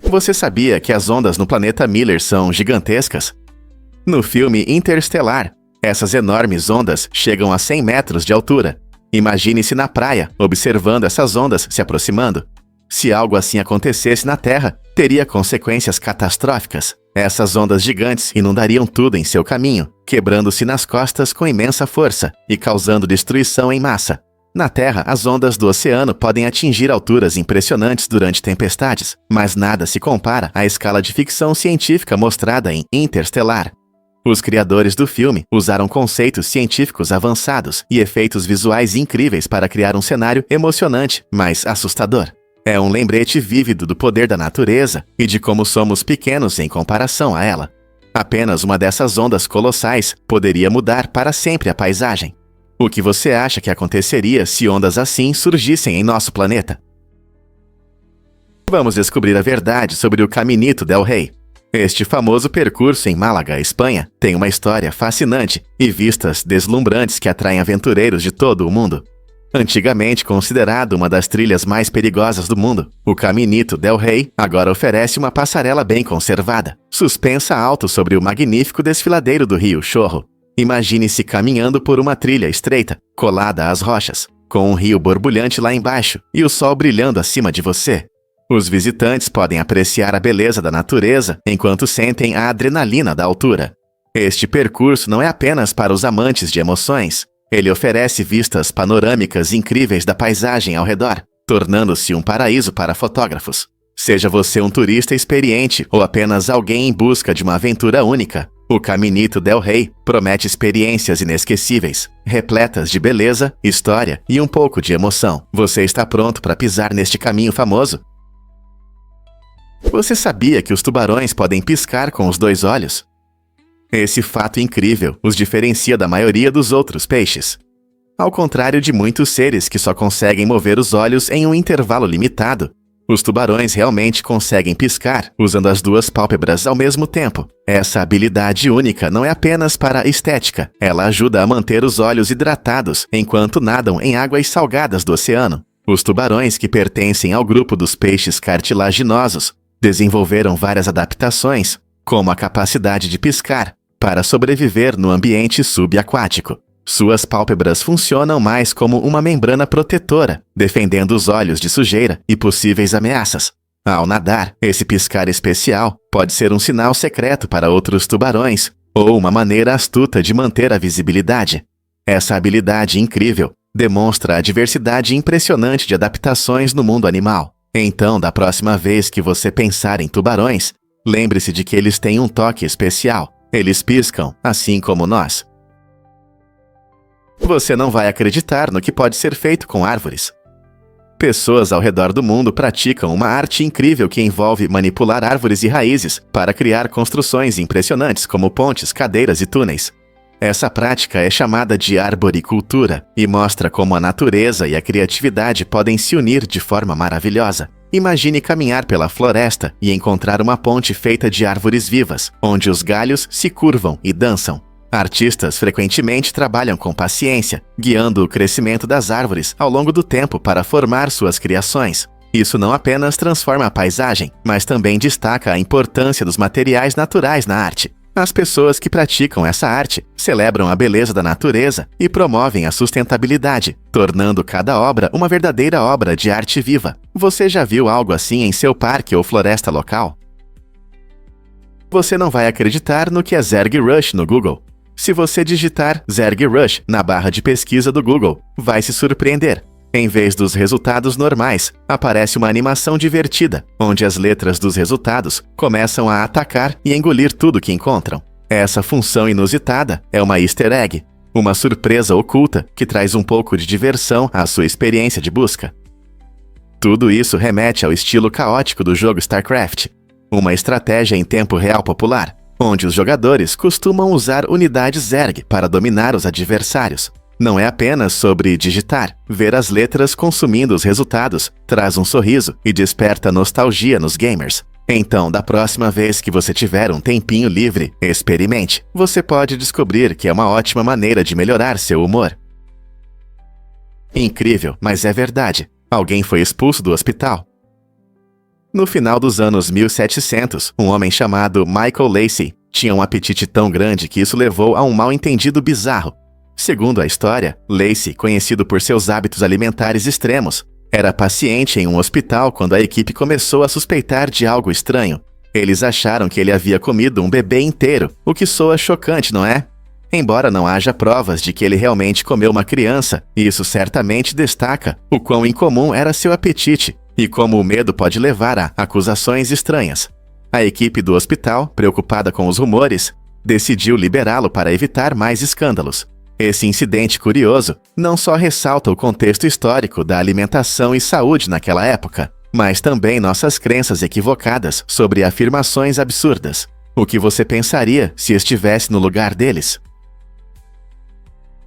Você sabia que as ondas no planeta Miller são gigantescas? No filme Interestelar, essas enormes ondas chegam a 100 metros de altura. Imagine-se na praia, observando essas ondas se aproximando. Se algo assim acontecesse na Terra, teria consequências catastróficas. Essas ondas gigantes inundariam tudo em seu caminho, quebrando-se nas costas com imensa força e causando destruição em massa. Na Terra, as ondas do oceano podem atingir alturas impressionantes durante tempestades, mas nada se compara à escala de ficção científica mostrada em Interstellar. Os criadores do filme usaram conceitos científicos avançados e efeitos visuais incríveis para criar um cenário emocionante, mas assustador. É um lembrete vívido do poder da natureza e de como somos pequenos em comparação a ela. Apenas uma dessas ondas colossais poderia mudar para sempre a paisagem. O que você acha que aconteceria se ondas assim surgissem em nosso planeta? Vamos descobrir a verdade sobre o Caminito del Rei. Este famoso percurso em Málaga, Espanha, tem uma história fascinante e vistas deslumbrantes que atraem aventureiros de todo o mundo. Antigamente considerado uma das trilhas mais perigosas do mundo, o Caminito del Rei agora oferece uma passarela bem conservada, suspensa alto sobre o magnífico desfiladeiro do rio Chorro. Imagine-se caminhando por uma trilha estreita, colada às rochas, com um rio borbulhante lá embaixo e o sol brilhando acima de você. Os visitantes podem apreciar a beleza da natureza enquanto sentem a adrenalina da altura. Este percurso não é apenas para os amantes de emoções. Ele oferece vistas panorâmicas incríveis da paisagem ao redor, tornando-se um paraíso para fotógrafos. Seja você um turista experiente ou apenas alguém em busca de uma aventura única, o Caminito del Rei promete experiências inesquecíveis, repletas de beleza, história e um pouco de emoção. Você está pronto para pisar neste caminho famoso? Você sabia que os tubarões podem piscar com os 2 olhos? Esse fato incrível os diferencia da maioria dos outros peixes. Ao contrário de muitos seres que só conseguem mover os olhos em um intervalo limitado, os tubarões realmente conseguem piscar usando as 2 pálpebras ao mesmo tempo. Essa habilidade única não é apenas para estética, ela ajuda a manter os olhos hidratados enquanto nadam em águas salgadas do oceano. Os tubarões, que pertencem ao grupo dos peixes cartilaginosos, desenvolveram várias adaptações, como a capacidade de piscar, para sobreviver no ambiente subaquático. Suas pálpebras funcionam mais como uma membrana protetora, defendendo os olhos de sujeira e possíveis ameaças. Ao nadar, esse piscar especial pode ser um sinal secreto para outros tubarões, ou uma maneira astuta de manter a visibilidade. Essa habilidade incrível demonstra a diversidade impressionante de adaptações no mundo animal. Então, da próxima vez que você pensar em tubarões, lembre-se de que eles têm um toque especial. Eles piscam, assim como nós. Você não vai acreditar no que pode ser feito com árvores. Pessoas ao redor do mundo praticam uma arte incrível que envolve manipular árvores e raízes para criar construções impressionantes como pontes, cadeiras e túneis. Essa prática é chamada de arboricultura e mostra como a natureza e a criatividade podem se unir de forma maravilhosa. Imagine caminhar pela floresta e encontrar uma ponte feita de árvores vivas, onde os galhos se curvam e dançam. Artistas frequentemente trabalham com paciência, guiando o crescimento das árvores ao longo do tempo para formar suas criações. Isso não apenas transforma a paisagem, mas também destaca a importância dos materiais naturais na arte. As pessoas que praticam essa arte celebram a beleza da natureza e promovem a sustentabilidade, tornando cada obra uma verdadeira obra de arte viva. Você já viu algo assim em seu parque ou floresta local? Você não vai acreditar no que é ZergRush no Google. Se você digitar ZergRush na barra de pesquisa do Google, vai se surpreender. Em vez dos resultados normais, aparece uma animação divertida, onde as letras dos resultados começam a atacar e engolir tudo que encontram. Essa função inusitada é uma easter egg, uma surpresa oculta que traz um pouco de diversão à sua experiência de busca. Tudo isso remete ao estilo caótico do jogo StarCraft, uma estratégia em tempo real popular, onde os jogadores costumam usar unidades Zerg para dominar os adversários. Não é apenas sobre digitar. Ver as letras consumindo os resultados traz um sorriso e desperta nostalgia nos gamers. Então, da próxima vez que você tiver um tempinho livre, experimente. Você pode descobrir que é uma ótima maneira de melhorar seu humor. Incrível, mas é verdade. Alguém foi expulso do hospital. No final dos anos 1700, um homem chamado Michael Lacey tinha um apetite tão grande que isso levou a um mal-entendido bizarro. Segundo a história, Lacey, conhecido por seus hábitos alimentares extremos, era paciente em um hospital quando a equipe começou a suspeitar de algo estranho. Eles acharam que ele havia comido um bebê inteiro, o que soa chocante, não é? Embora não haja provas de que ele realmente comeu uma criança, isso certamente destaca o quão incomum era seu apetite e como o medo pode levar a acusações estranhas. A equipe do hospital, preocupada com os rumores, decidiu liberá-lo para evitar mais escândalos. Esse incidente curioso não só ressalta o contexto histórico da alimentação e saúde naquela época, mas também nossas crenças equivocadas sobre afirmações absurdas. O que você pensaria se estivesse no lugar deles?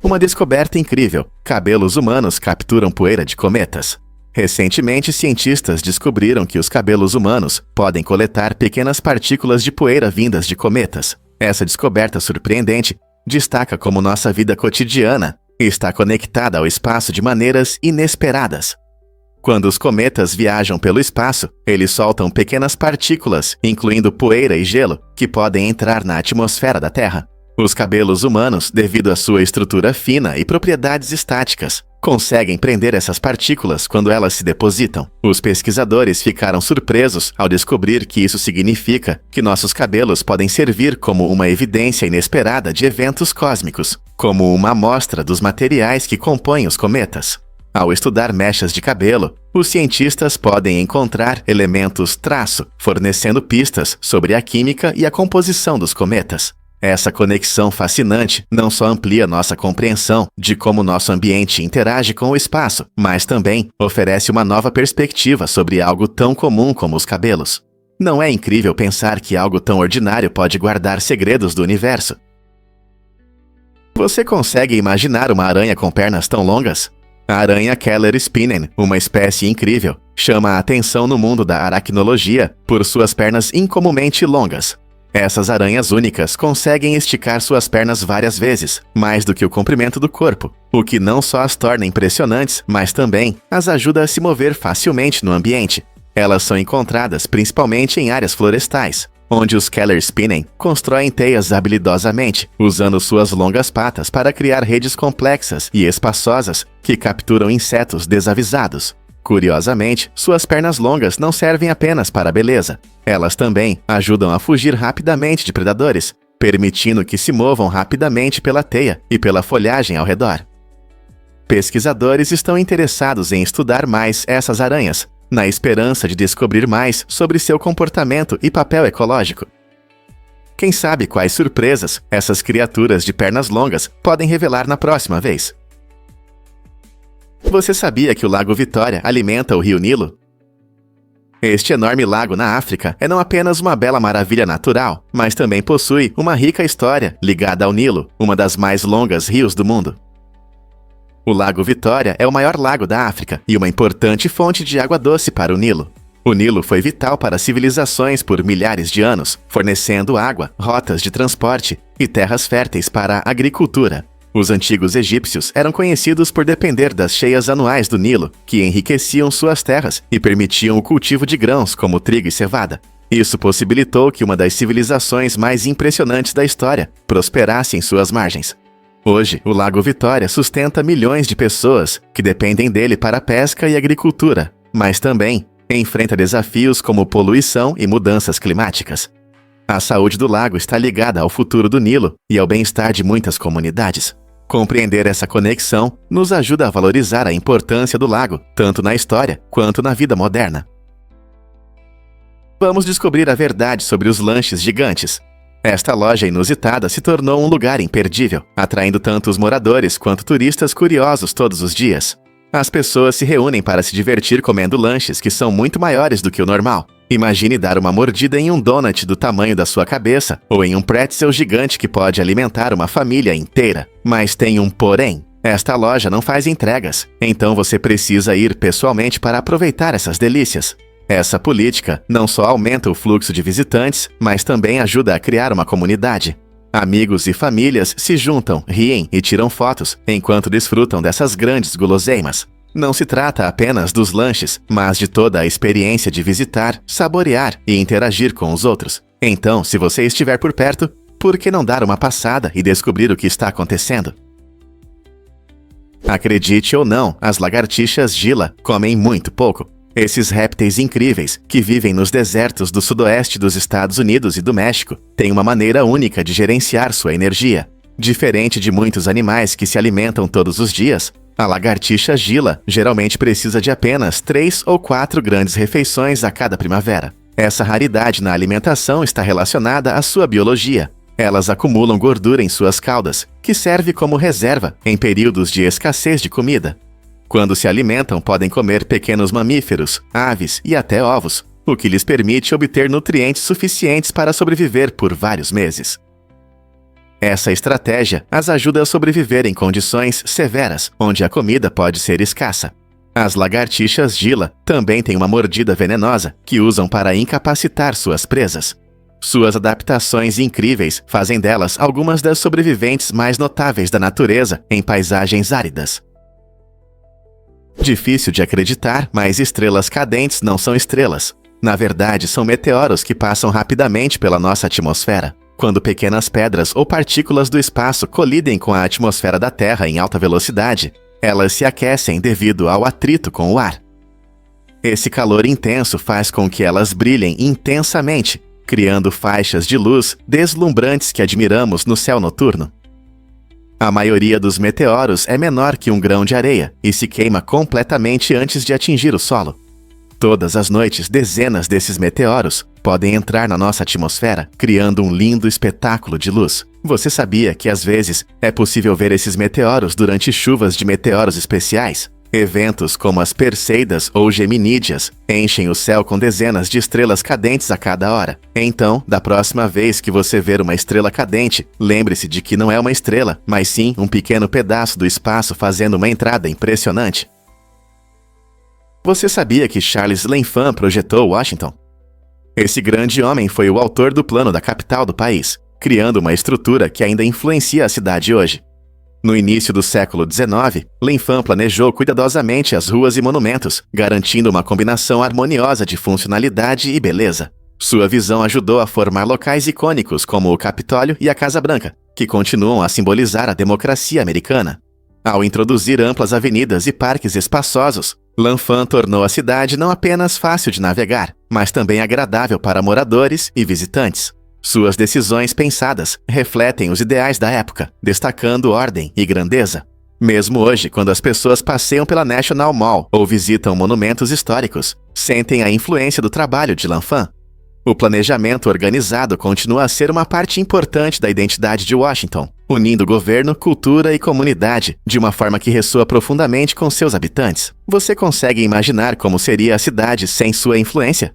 Uma descoberta incrível: cabelos humanos capturam poeira de cometas. Recentemente, cientistas descobriram que os cabelos humanos podem coletar pequenas partículas de poeira vindas de cometas. Essa descoberta surpreendente destaca como nossa vida cotidiana está conectada ao espaço de maneiras inesperadas. Quando os cometas viajam pelo espaço, eles soltam pequenas partículas, incluindo poeira e gelo, que podem entrar na atmosfera da Terra. Os cabelos humanos, devido à sua estrutura fina e propriedades estáticas, conseguem prender essas partículas quando elas se depositam. Os pesquisadores ficaram surpresos ao descobrir que isso significa que nossos cabelos podem servir como uma evidência inesperada de eventos cósmicos, como uma amostra dos materiais que compõem os cometas. Ao estudar mechas de cabelo, os cientistas podem encontrar elementos traço, fornecendo pistas sobre a química e a composição dos cometas. Essa conexão fascinante não só amplia nossa compreensão de como nosso ambiente interage com o espaço, mas também oferece uma nova perspectiva sobre algo tão comum como os cabelos. Não é incrível pensar que algo tão ordinário pode guardar segredos do universo? Você consegue imaginar uma aranha com pernas tão longas? A aranha Keller Spinnen, uma espécie incrível, chama a atenção no mundo da aracnologia por suas pernas incomumente longas. Essas aranhas únicas conseguem esticar suas pernas várias vezes, mais do que o comprimento do corpo, o que não só as torna impressionantes, mas também as ajuda a se mover facilmente no ambiente. Elas são encontradas principalmente em áreas florestais, onde os Keller Spinnen constroem teias habilidosamente, usando suas longas patas para criar redes complexas e espaçosas que capturam insetos desavisados. Curiosamente, suas pernas longas não servem apenas para a beleza. Elas também ajudam a fugir rapidamente de predadores, permitindo que se movam rapidamente pela teia e pela folhagem ao redor. Pesquisadores estão interessados em estudar mais essas aranhas, na esperança de descobrir mais sobre seu comportamento e papel ecológico. Quem sabe quais surpresas essas criaturas de pernas longas podem revelar na próxima vez? Você sabia que o Lago Vitória alimenta o Rio Nilo? Este enorme lago na África é não apenas uma bela maravilha natural, mas também possui uma rica história ligada ao Nilo, uma das mais longas rios do mundo. O Lago Vitória é o maior lago da África e uma importante fonte de água doce para o Nilo. O Nilo foi vital para civilizações por milhares de anos, fornecendo água, rotas de transporte e terras férteis para a agricultura. Os antigos egípcios eram conhecidos por depender das cheias anuais do Nilo, que enriqueciam suas terras e permitiam o cultivo de grãos como trigo e cevada. Isso possibilitou que uma das civilizações mais impressionantes da história prosperasse em suas margens. Hoje, o Lago Vitória sustenta milhões de pessoas que dependem dele para a pesca e agricultura, mas também enfrenta desafios como poluição e mudanças climáticas. A saúde do lago está ligada ao futuro do Nilo e ao bem-estar de muitas comunidades. Compreender essa conexão nos ajuda a valorizar a importância do lago, tanto na história quanto na vida moderna. Vamos descobrir a verdade sobre os lanches gigantes. Esta loja inusitada se tornou um lugar imperdível, atraindo tanto os moradores quanto turistas curiosos todos os dias. As pessoas se reúnem para se divertir comendo lanches que são muito maiores do que o normal. Imagine dar uma mordida em um donut do tamanho da sua cabeça ou em um pretzel gigante que pode alimentar uma família inteira. Mas tem um porém. Esta loja não faz entregas, então você precisa ir pessoalmente para aproveitar essas delícias. Essa política não só aumenta o fluxo de visitantes, mas também ajuda a criar uma comunidade. Amigos e famílias se juntam, riem e tiram fotos enquanto desfrutam dessas grandes guloseimas. Não se trata apenas dos lanches, mas de toda a experiência de visitar, saborear e interagir com os outros. Então, se você estiver por perto, por que não dar uma passada e descobrir o que está acontecendo? Acredite ou não, as lagartixas Gila comem muito pouco. Esses répteis incríveis, que vivem nos desertos do sudoeste dos Estados Unidos e do México, têm uma maneira única de gerenciar sua energia. Diferente de muitos animais que se alimentam todos os dias, a lagartixa Gila geralmente precisa de apenas 3 ou 4 grandes refeições a cada primavera. Essa raridade na alimentação está relacionada à sua biologia. Elas acumulam gordura em suas caudas, que serve como reserva em períodos de escassez de comida. Quando se alimentam, podem comer pequenos mamíferos, aves e até ovos, o que lhes permite obter nutrientes suficientes para sobreviver por vários meses. Essa estratégia as ajuda a sobreviver em condições severas, onde a comida pode ser escassa. As lagartixas Gila também têm uma mordida venenosa que usam para incapacitar suas presas. Suas adaptações incríveis fazem delas algumas das sobreviventes mais notáveis da natureza em paisagens áridas. Difícil de acreditar, mas estrelas cadentes não são estrelas. Na verdade, são meteoros que passam rapidamente pela nossa atmosfera. Quando pequenas pedras ou partículas do espaço colidem com a atmosfera da Terra em alta velocidade, elas se aquecem devido ao atrito com o ar. Esse calor intenso faz com que elas brilhem intensamente, criando faixas de luz deslumbrantes que admiramos no céu noturno. A maioria dos meteoros é menor que um grão de areia e se queima completamente antes de atingir o solo. Todas as noites, dezenas desses meteoros podem entrar na nossa atmosfera, criando um lindo espetáculo de luz. Você sabia que às vezes é possível ver esses meteoros durante chuvas de meteoros especiais? Eventos como as Perseidas ou Geminídeas enchem o céu com dezenas de estrelas cadentes a cada hora. Então, da próxima vez que você ver uma estrela cadente, lembre-se de que não é uma estrela, mas sim um pequeno pedaço do espaço fazendo uma entrada impressionante. Você sabia que Charles L'Enfant projetou Washington? Esse grande homem foi o autor do plano da capital do país, criando uma estrutura que ainda influencia a cidade hoje. No início do século XIX, L'Enfant planejou cuidadosamente as ruas e monumentos, garantindo uma combinação harmoniosa de funcionalidade e beleza. Sua visão ajudou a formar locais icônicos como o Capitólio e a Casa Branca, que continuam a simbolizar a democracia americana. Ao introduzir amplas avenidas e parques espaçosos, L'Enfant tornou a cidade não apenas fácil de navegar, mas também agradável para moradores e visitantes. Suas decisões pensadas refletem os ideais da época, destacando ordem e grandeza. Mesmo hoje, quando as pessoas passeiam pela National Mall ou visitam monumentos históricos, sentem a influência do trabalho de L'Enfant. O planejamento organizado continua a ser uma parte importante da identidade de Washington, unindo governo, cultura e comunidade de uma forma que ressoa profundamente com seus habitantes. Você consegue imaginar como seria a cidade sem sua influência?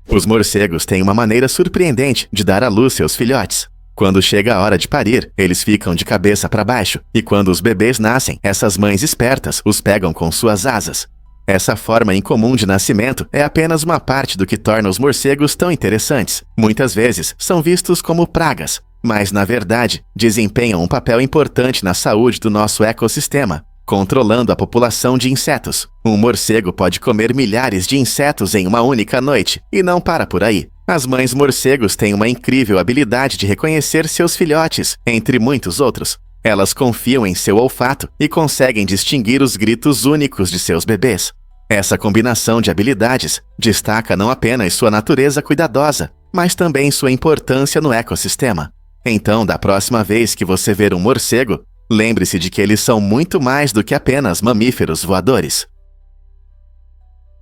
Os morcegos têm uma maneira surpreendente de dar à luz seus filhotes. Quando chega a hora de parir, eles ficam de cabeça para baixo, e quando os bebês nascem, essas mães espertas os pegam com suas asas. Essa forma incomum de nascimento é apenas uma parte do que torna os morcegos tão interessantes. Muitas vezes são vistos como pragas, mas na verdade desempenham um papel importante na saúde do nosso ecossistema, controlando a população de insetos. Um morcego pode comer milhares de insetos em uma única noite, e não para por aí. As mães morcegos têm uma incrível habilidade de reconhecer seus filhotes, entre muitos outros. Elas confiam em seu olfato e conseguem distinguir os gritos únicos de seus bebês. Essa combinação de habilidades destaca não apenas sua natureza cuidadosa, mas também sua importância no ecossistema. Então, da próxima vez que você ver um morcego, lembre-se de que eles são muito mais do que apenas mamíferos voadores.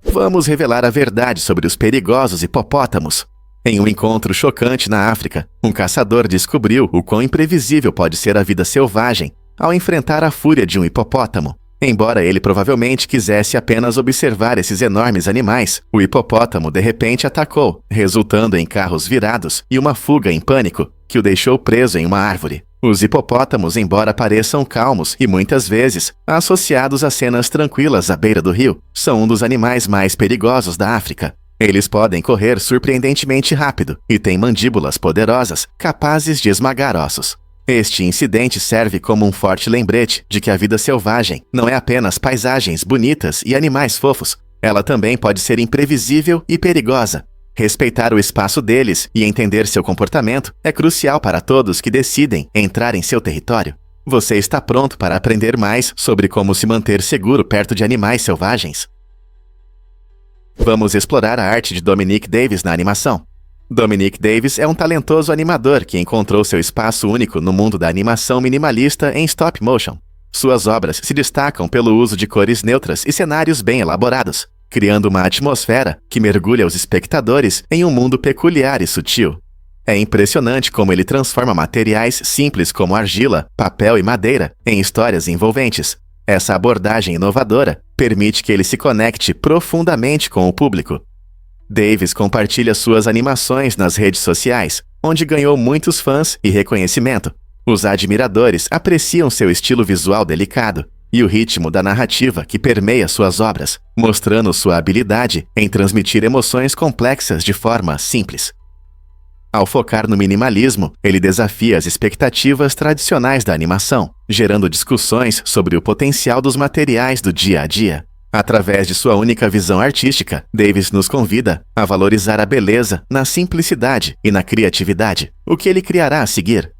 Vamos revelar a verdade sobre os perigosos hipopótamos. Em um encontro chocante na África, um caçador descobriu o quão imprevisível pode ser a vida selvagem ao enfrentar a fúria de um hipopótamo. Embora ele provavelmente quisesse apenas observar esses enormes animais, o hipopótamo de repente atacou, resultando em carros virados e uma fuga em pânico, que o deixou preso em uma árvore. Os hipopótamos, embora pareçam calmos e muitas vezes associados a cenas tranquilas à beira do rio, são um dos animais mais perigosos da África. Eles podem correr surpreendentemente rápido e têm mandíbulas poderosas, capazes de esmagar ossos. Este incidente serve como um forte lembrete de que a vida selvagem não é apenas paisagens bonitas e animais fofos, ela também pode ser imprevisível e perigosa. Respeitar o espaço deles e entender seu comportamento é crucial para todos que decidem entrar em seu território. Você está pronto para aprender mais sobre como se manter seguro perto de animais selvagens? Vamos explorar a arte de Dominic Davis na animação. Dominic Davis é um talentoso animador que encontrou seu espaço único no mundo da animação minimalista em stop motion. Suas obras se destacam pelo uso de cores neutras e cenários bem elaborados, criando uma atmosfera que mergulha os espectadores em um mundo peculiar e sutil. É impressionante como ele transforma materiais simples como argila, papel e madeira em histórias envolventes. Essa abordagem inovadora permite que ele se conecte profundamente com o público. Davis compartilha suas animações nas redes sociais, onde ganhou muitos fãs e reconhecimento. Os admiradores apreciam seu estilo visual delicado e o ritmo da narrativa que permeia suas obras, mostrando sua habilidade em transmitir emoções complexas de forma simples. Ao focar no minimalismo, ele desafia as expectativas tradicionais da animação, gerando discussões sobre o potencial dos materiais do dia a dia. Através de sua única visão artística, Davis nos convida a valorizar a beleza na simplicidade e na criatividade, o que ele criará a seguir.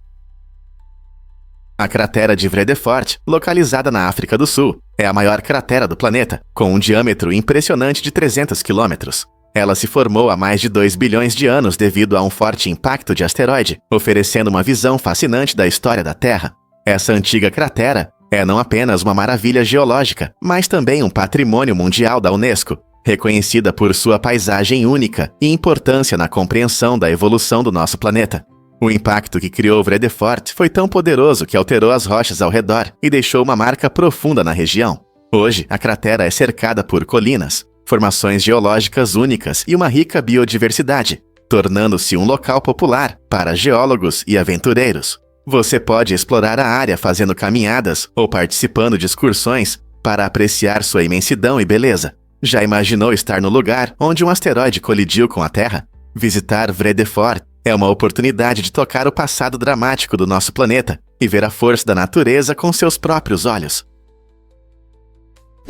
A cratera de Vredefort, localizada na África do Sul, é a maior cratera do planeta, com um diâmetro impressionante de 300 quilômetros. Ela se formou há mais de 2 bilhões de anos devido a um forte impacto de asteroide, oferecendo uma visão fascinante da história da Terra. Essa antiga cratera é não apenas uma maravilha geológica, mas também um patrimônio mundial da Unesco, reconhecida por sua paisagem única e importância na compreensão da evolução do nosso planeta. O impacto que criou Vredefort foi tão poderoso que alterou as rochas ao redor e deixou uma marca profunda na região. Hoje, a cratera é cercada por colinas, formações geológicas únicas e uma rica biodiversidade, tornando-se um local popular para geólogos e aventureiros. Você pode explorar a área fazendo caminhadas ou participando de excursões para apreciar sua imensidão e beleza. Já imaginou estar no lugar onde um asteroide colidiu com a Terra? Visitar Vredefort é uma oportunidade de tocar o passado dramático do nosso planeta e ver a força da natureza com seus próprios olhos.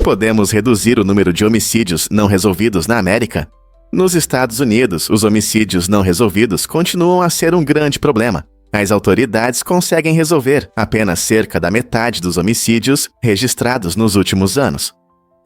Podemos reduzir o número de homicídios não resolvidos na América? Nos Estados Unidos, os homicídios não resolvidos continuam a ser um grande problema. As autoridades conseguem resolver apenas cerca da metade dos homicídios registrados nos últimos anos.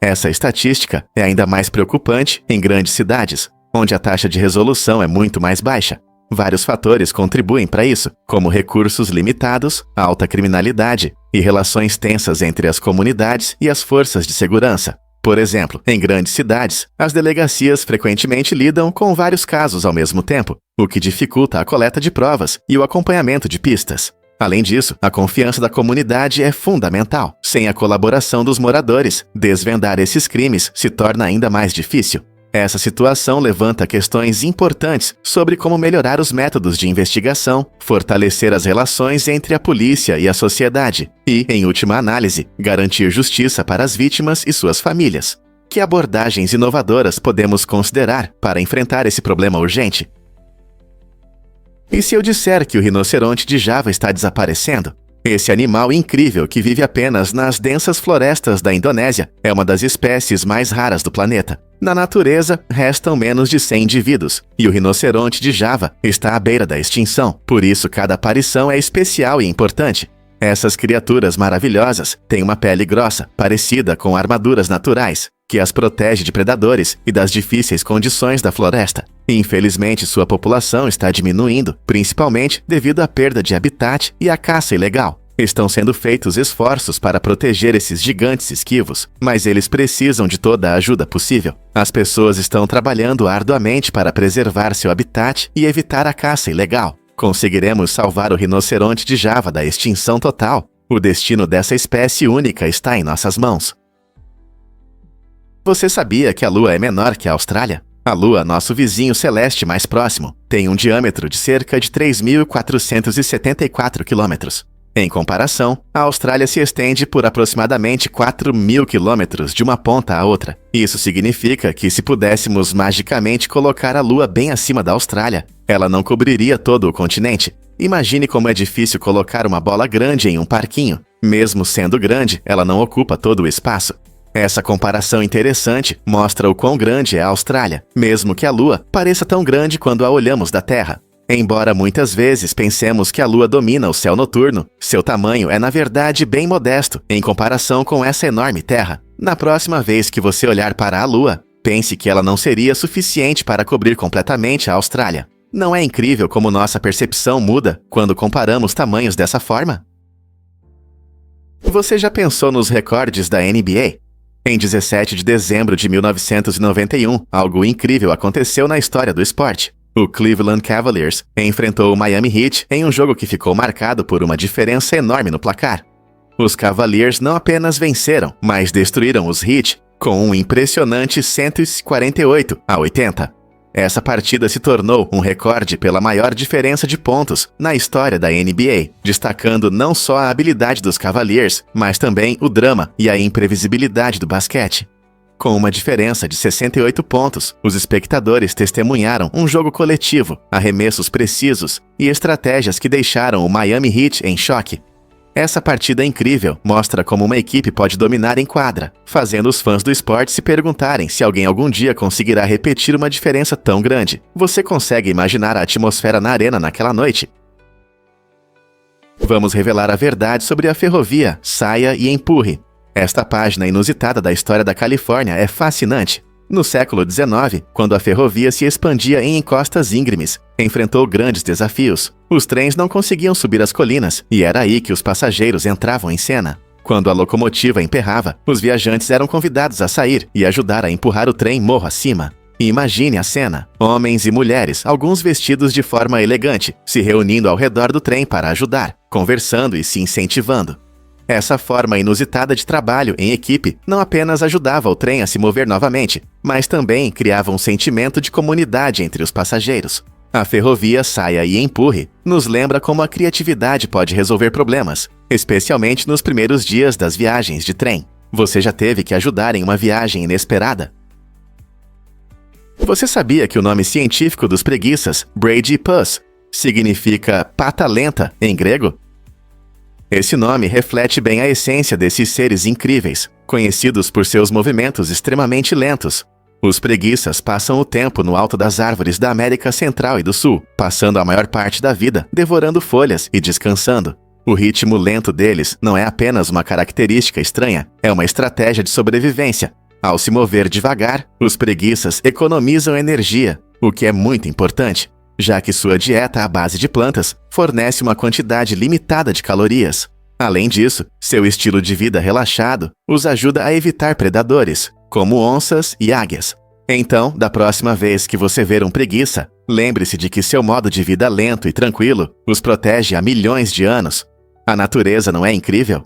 Essa estatística é ainda mais preocupante em grandes cidades, onde a taxa de resolução é muito mais baixa. Vários fatores contribuem para isso, como recursos limitados, alta criminalidade e relações tensas entre as comunidades e as forças de segurança. Por exemplo, em grandes cidades, as delegacias frequentemente lidam com vários casos ao mesmo tempo, o que dificulta a coleta de provas e o acompanhamento de pistas. Além disso, a confiança da comunidade é fundamental. Sem a colaboração dos moradores, desvendar esses crimes se torna ainda mais difícil. Essa situação levanta questões importantes sobre como melhorar os métodos de investigação, fortalecer as relações entre a polícia e a sociedade e, em última análise, garantir justiça para as vítimas e suas famílias. Que abordagens inovadoras podemos considerar para enfrentar esse problema urgente? E se eu disser que o rinoceronte de Java está desaparecendo? Esse animal incrível que vive apenas nas densas florestas da Indonésia é uma das espécies mais raras do planeta. Na natureza, restam menos de 100 indivíduos, e o rinoceronte de Java está à beira da extinção, por isso cada aparição é especial e importante. Essas criaturas maravilhosas têm uma pele grossa, parecida com armaduras naturais, que as protege de predadores e das difíceis condições da floresta. Infelizmente, sua população está diminuindo, principalmente devido à perda de habitat e à caça ilegal. Estão sendo feitos esforços para proteger esses gigantes esquivos, mas eles precisam de toda a ajuda possível. As pessoas estão trabalhando arduamente para preservar seu habitat e evitar a caça ilegal. Conseguiremos salvar o rinoceronte de Java da extinção total. O destino dessa espécie única está em nossas mãos. Você sabia que a Lua é menor que a Austrália? A Lua, nosso vizinho celeste mais próximo, tem um diâmetro de cerca de 3.474 quilômetros. Em comparação, a Austrália se estende por aproximadamente 4.000 quilômetros de uma ponta à outra. Isso significa que se pudéssemos magicamente colocar a Lua bem acima da Austrália, ela não cobriria todo o continente. Imagine como é difícil colocar uma bola grande em um parquinho. Mesmo sendo grande, ela não ocupa todo o espaço. Essa comparação interessante mostra o quão grande é a Austrália, mesmo que a Lua pareça tão grande quando a olhamos da Terra. Embora muitas vezes pensemos que a Lua domina o céu noturno, seu tamanho é na verdade bem modesto em comparação com essa enorme Terra. Na próxima vez que você olhar para a Lua, pense que ela não seria suficiente para cobrir completamente a Austrália. Não é incrível como nossa percepção muda quando comparamos tamanhos dessa forma? Você já pensou nos recordes da NBA? Em 17 de dezembro de 1991, algo incrível aconteceu na história do esporte. O Cleveland Cavaliers enfrentou o Miami Heat em um jogo que ficou marcado por uma diferença enorme no placar. Os Cavaliers não apenas venceram, mas destruíram os Heat com um impressionante 148-80. Essa partida se tornou um recorde pela maior diferença de pontos na história da NBA, destacando não só a habilidade dos Cavaliers, mas também o drama e a imprevisibilidade do basquete. Com uma diferença de 68 pontos, os espectadores testemunharam um jogo coletivo, arremessos precisos e estratégias que deixaram o Miami Heat em choque. Essa partida incrível mostra como uma equipe pode dominar em quadra, fazendo os fãs do esporte se perguntarem se alguém algum dia conseguirá repetir uma diferença tão grande. Você consegue imaginar a atmosfera na arena naquela noite? Vamos revelar a verdade sobre a ferrovia Saia e Empurre. Esta página inusitada da história da Califórnia é fascinante. No século XIX, quando a ferrovia se expandia em encostas íngremes, enfrentou grandes desafios. Os trens não conseguiam subir as colinas, e era aí que os passageiros entravam em cena. Quando a locomotiva emperrava, os viajantes eram convidados a sair e ajudar a empurrar o trem morro acima. E imagine a cena: homens e mulheres, alguns vestidos de forma elegante, se reunindo ao redor do trem para ajudar, conversando e se incentivando. Essa forma inusitada de trabalho em equipe não apenas ajudava o trem a se mover novamente, mas também criava um sentimento de comunidade entre os passageiros. A ferrovia Saia e Empurre nos lembra como a criatividade pode resolver problemas, especialmente nos primeiros dias das viagens de trem. Você já teve que ajudar em uma viagem inesperada? Você sabia que o nome científico dos preguiças, Bradypus, significa pata lenta em grego? Esse nome reflete bem a essência desses seres incríveis, conhecidos por seus movimentos extremamente lentos. Os preguiças passam o tempo no alto das árvores da América Central e do Sul, passando a maior parte da vida devorando folhas e descansando. O ritmo lento deles não é apenas uma característica estranha, é uma estratégia de sobrevivência. Ao se mover devagar, os preguiças economizam energia, o que é muito importante, já que sua dieta à base de plantas fornece uma quantidade limitada de calorias. Além disso, seu estilo de vida relaxado os ajuda a evitar predadores, como onças e águias. Então, da próxima vez que você ver um preguiça, lembre-se de que seu modo de vida lento e tranquilo os protege há milhões de anos. A natureza não é incrível?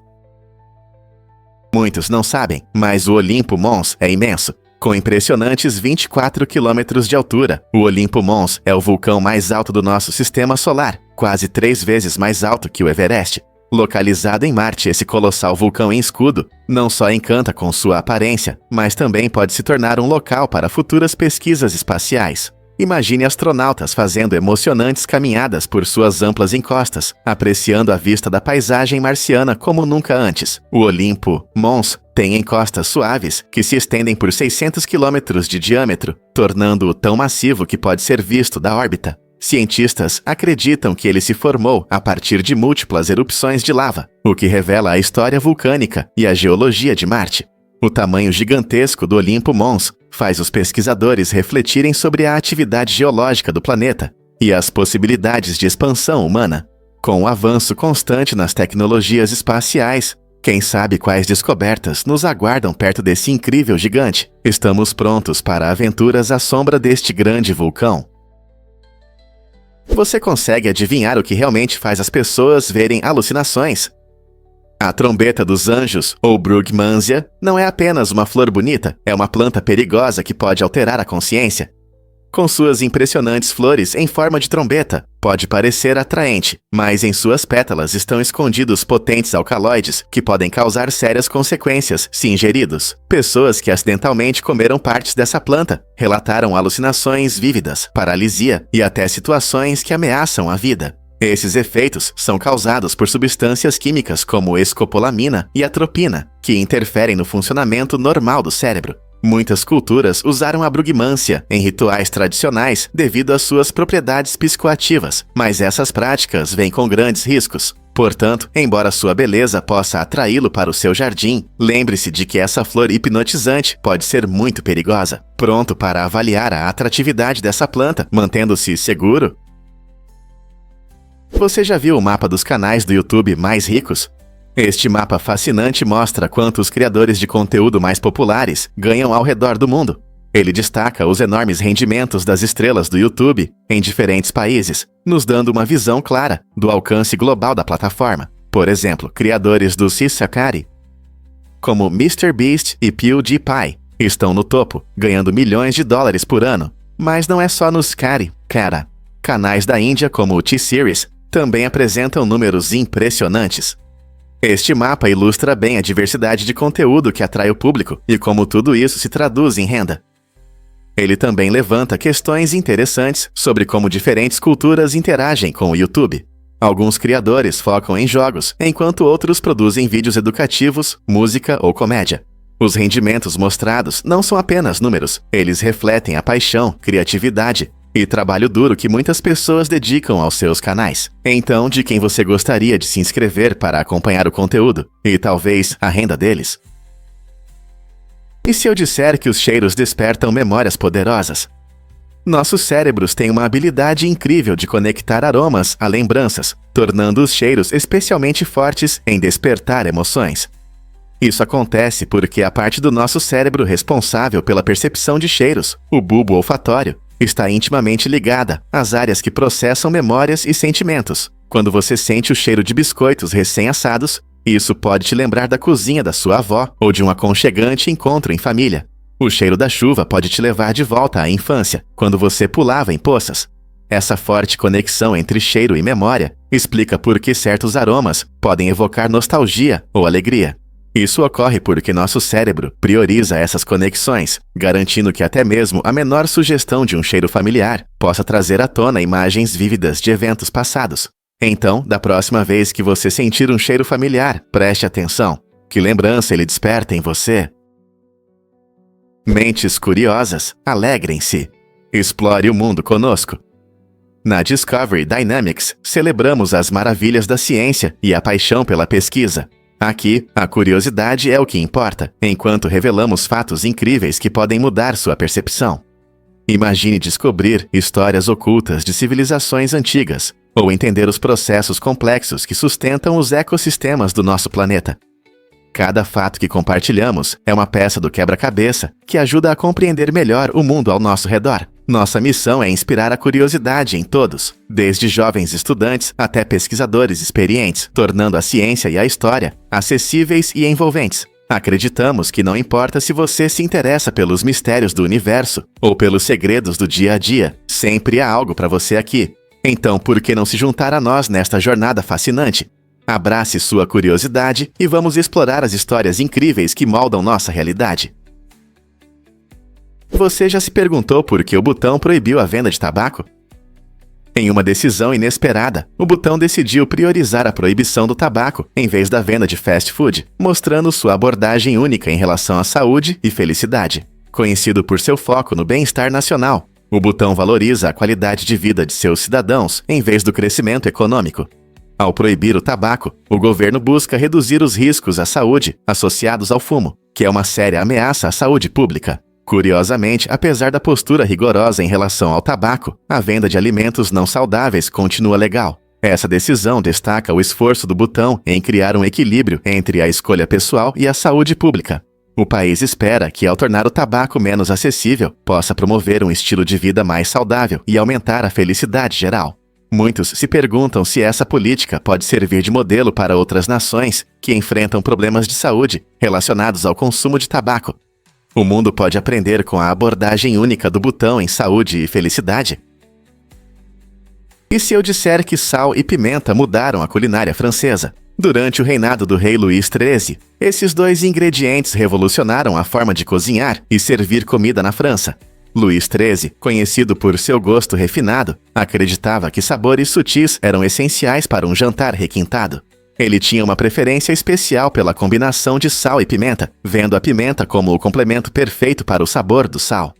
Muitos não sabem, mas o Olimpo Mons é imenso. Com impressionantes 24 quilômetros de altura, o Olimpo Mons é o vulcão mais alto do nosso sistema solar, quase 3 vezes mais alto que o Everest. Localizado em Marte, esse colossal vulcão em escudo não só encanta com sua aparência, mas também pode se tornar um local para futuras pesquisas espaciais. Imagine astronautas fazendo emocionantes caminhadas por suas amplas encostas, apreciando a vista da paisagem marciana como nunca antes. O Olimpo Mons tem encostas suaves que se estendem por 600 quilômetros de diâmetro, tornando-o tão massivo que pode ser visto da órbita. Cientistas acreditam que ele se formou a partir de múltiplas erupções de lava, o que revela a história vulcânica e a geologia de Marte. O tamanho gigantesco do Olimpo Mons faz os pesquisadores refletirem sobre a atividade geológica do planeta e as possibilidades de expansão humana. Com o avanço constante nas tecnologias espaciais, quem sabe quais descobertas nos aguardam perto desse incrível gigante? Estamos prontos para aventuras à sombra deste grande vulcão. Você consegue adivinhar o que realmente faz as pessoas verem alucinações? A trombeta dos anjos, ou Brugmansia, não é apenas uma flor bonita, é uma planta perigosa que pode alterar a consciência. Com suas impressionantes flores em forma de trombeta, pode parecer atraente, mas em suas pétalas estão escondidos potentes alcaloides que podem causar sérias consequências se ingeridos. Pessoas que acidentalmente comeram partes dessa planta relataram alucinações vívidas, paralisia e até situações que ameaçam a vida. Esses efeitos são causados por substâncias químicas como escopolamina e atropina, que interferem no funcionamento normal do cérebro. Muitas culturas usaram a brugmância em rituais tradicionais devido às suas propriedades psicoativas, mas essas práticas vêm com grandes riscos. Portanto, embora sua beleza possa atraí-lo para o seu jardim, lembre-se de que essa flor hipnotizante pode ser muito perigosa. Pronto para avaliar a atratividade dessa planta, mantendo-se seguro? Você já viu o mapa dos canais do YouTube mais ricos? Este mapa fascinante mostra quantos criadores de conteúdo mais populares ganham ao redor do mundo. Ele destaca os enormes rendimentos das estrelas do YouTube em diferentes países, nos dando uma visão clara do alcance global da plataforma. Por exemplo, criadores do Sisakari, como MrBeast e PewDiePie, estão no topo, ganhando milhões de dólares por ano. Mas não é só nos cara. Canais da Índia como o T-Series também apresentam números impressionantes. Este mapa ilustra bem a diversidade de conteúdo que atrai o público e como tudo isso se traduz em renda. Ele também levanta questões interessantes sobre como diferentes culturas interagem com o YouTube. Alguns criadores focam em jogos, enquanto outros produzem vídeos educativos, música ou comédia. Os rendimentos mostrados não são apenas números, eles refletem a paixão, criatividade e trabalho duro que muitas pessoas dedicam aos seus canais. Então, de quem você gostaria de se inscrever para acompanhar o conteúdo e talvez a renda deles? E se eu disser que os cheiros despertam memórias poderosas? Nossos cérebros têm uma habilidade incrível de conectar aromas a lembranças, tornando os cheiros especialmente fortes em despertar emoções. Isso acontece porque a parte do nosso cérebro responsável pela percepção de cheiros, o bulbo olfatório, está intimamente ligada às áreas que processam memórias e sentimentos. Quando você sente o cheiro de biscoitos recém-assados, isso pode te lembrar da cozinha da sua avó ou de um aconchegante encontro em família. O cheiro da chuva pode te levar de volta à infância, quando você pulava em poças. Essa forte conexão entre cheiro e memória explica por que certos aromas podem evocar nostalgia ou alegria. Isso ocorre porque nosso cérebro prioriza essas conexões, garantindo que até mesmo a menor sugestão de um cheiro familiar possa trazer à tona imagens vívidas de eventos passados. Então, da próxima vez que você sentir um cheiro familiar, preste atenção. Que lembrança ele desperta em você? Mentes curiosas, alegrem-se. Explore o mundo conosco. Na Discovery Dynamics, celebramos as maravilhas da ciência e a paixão pela pesquisa. Aqui, a curiosidade é o que importa, enquanto revelamos fatos incríveis que podem mudar sua percepção. Imagine descobrir histórias ocultas de civilizações antigas, ou entender os processos complexos que sustentam os ecossistemas do nosso planeta. Cada fato que compartilhamos é uma peça do quebra-cabeça que ajuda a compreender melhor o mundo ao nosso redor. Nossa missão é inspirar a curiosidade em todos, desde jovens estudantes até pesquisadores experientes, tornando a ciência e a história acessíveis e envolventes. Acreditamos que não importa se você se interessa pelos mistérios do universo ou pelos segredos do dia a dia, sempre há algo para você aqui. Então, por que não se juntar a nós nesta jornada fascinante? Abrace sua curiosidade e vamos explorar as histórias incríveis que moldam nossa realidade. Você já se perguntou por que o Butão proibiu a venda de tabaco? Em uma decisão inesperada, o Butão decidiu priorizar a proibição do tabaco em vez da venda de fast food, mostrando sua abordagem única em relação à saúde e felicidade. Conhecido por seu foco no bem-estar nacional, o Butão valoriza a qualidade de vida de seus cidadãos em vez do crescimento econômico. Ao proibir o tabaco, o governo busca reduzir os riscos à saúde associados ao fumo, que é uma séria ameaça à saúde pública. Curiosamente, apesar da postura rigorosa em relação ao tabaco, a venda de alimentos não saudáveis continua legal. Essa decisão destaca o esforço do Butão em criar um equilíbrio entre a escolha pessoal e a saúde pública. O país espera que, ao tornar o tabaco menos acessível, possa promover um estilo de vida mais saudável e aumentar a felicidade geral. Muitos se perguntam se essa política pode servir de modelo para outras nações que enfrentam problemas de saúde relacionados ao consumo de tabaco. O mundo pode aprender com a abordagem única do Butão em saúde e felicidade? E se eu disser que sal e pimenta mudaram a culinária francesa? Durante o reinado do rei Luís XIII, esses dois ingredientes revolucionaram a forma de cozinhar e servir comida na França. Luís XIII, conhecido por seu gosto refinado, acreditava que sabores sutis eram essenciais para um jantar requintado. Ele tinha uma preferência especial pela combinação de sal e pimenta, vendo a pimenta como o complemento perfeito para o sabor do sal.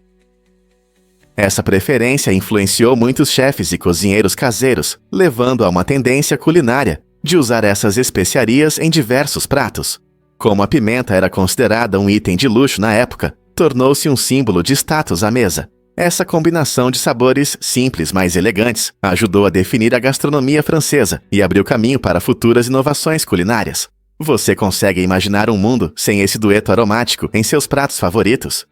Essa preferência influenciou muitos chefes e cozinheiros caseiros, levando a uma tendência culinária de usar essas especiarias em diversos pratos. Como a pimenta era considerada um item de luxo na época, tornou-se um símbolo de status à mesa. Essa combinação de sabores simples, mas elegantes, ajudou a definir a gastronomia francesa e abriu caminho para futuras inovações culinárias. Você consegue imaginar um mundo sem esse dueto aromático em seus pratos favoritos?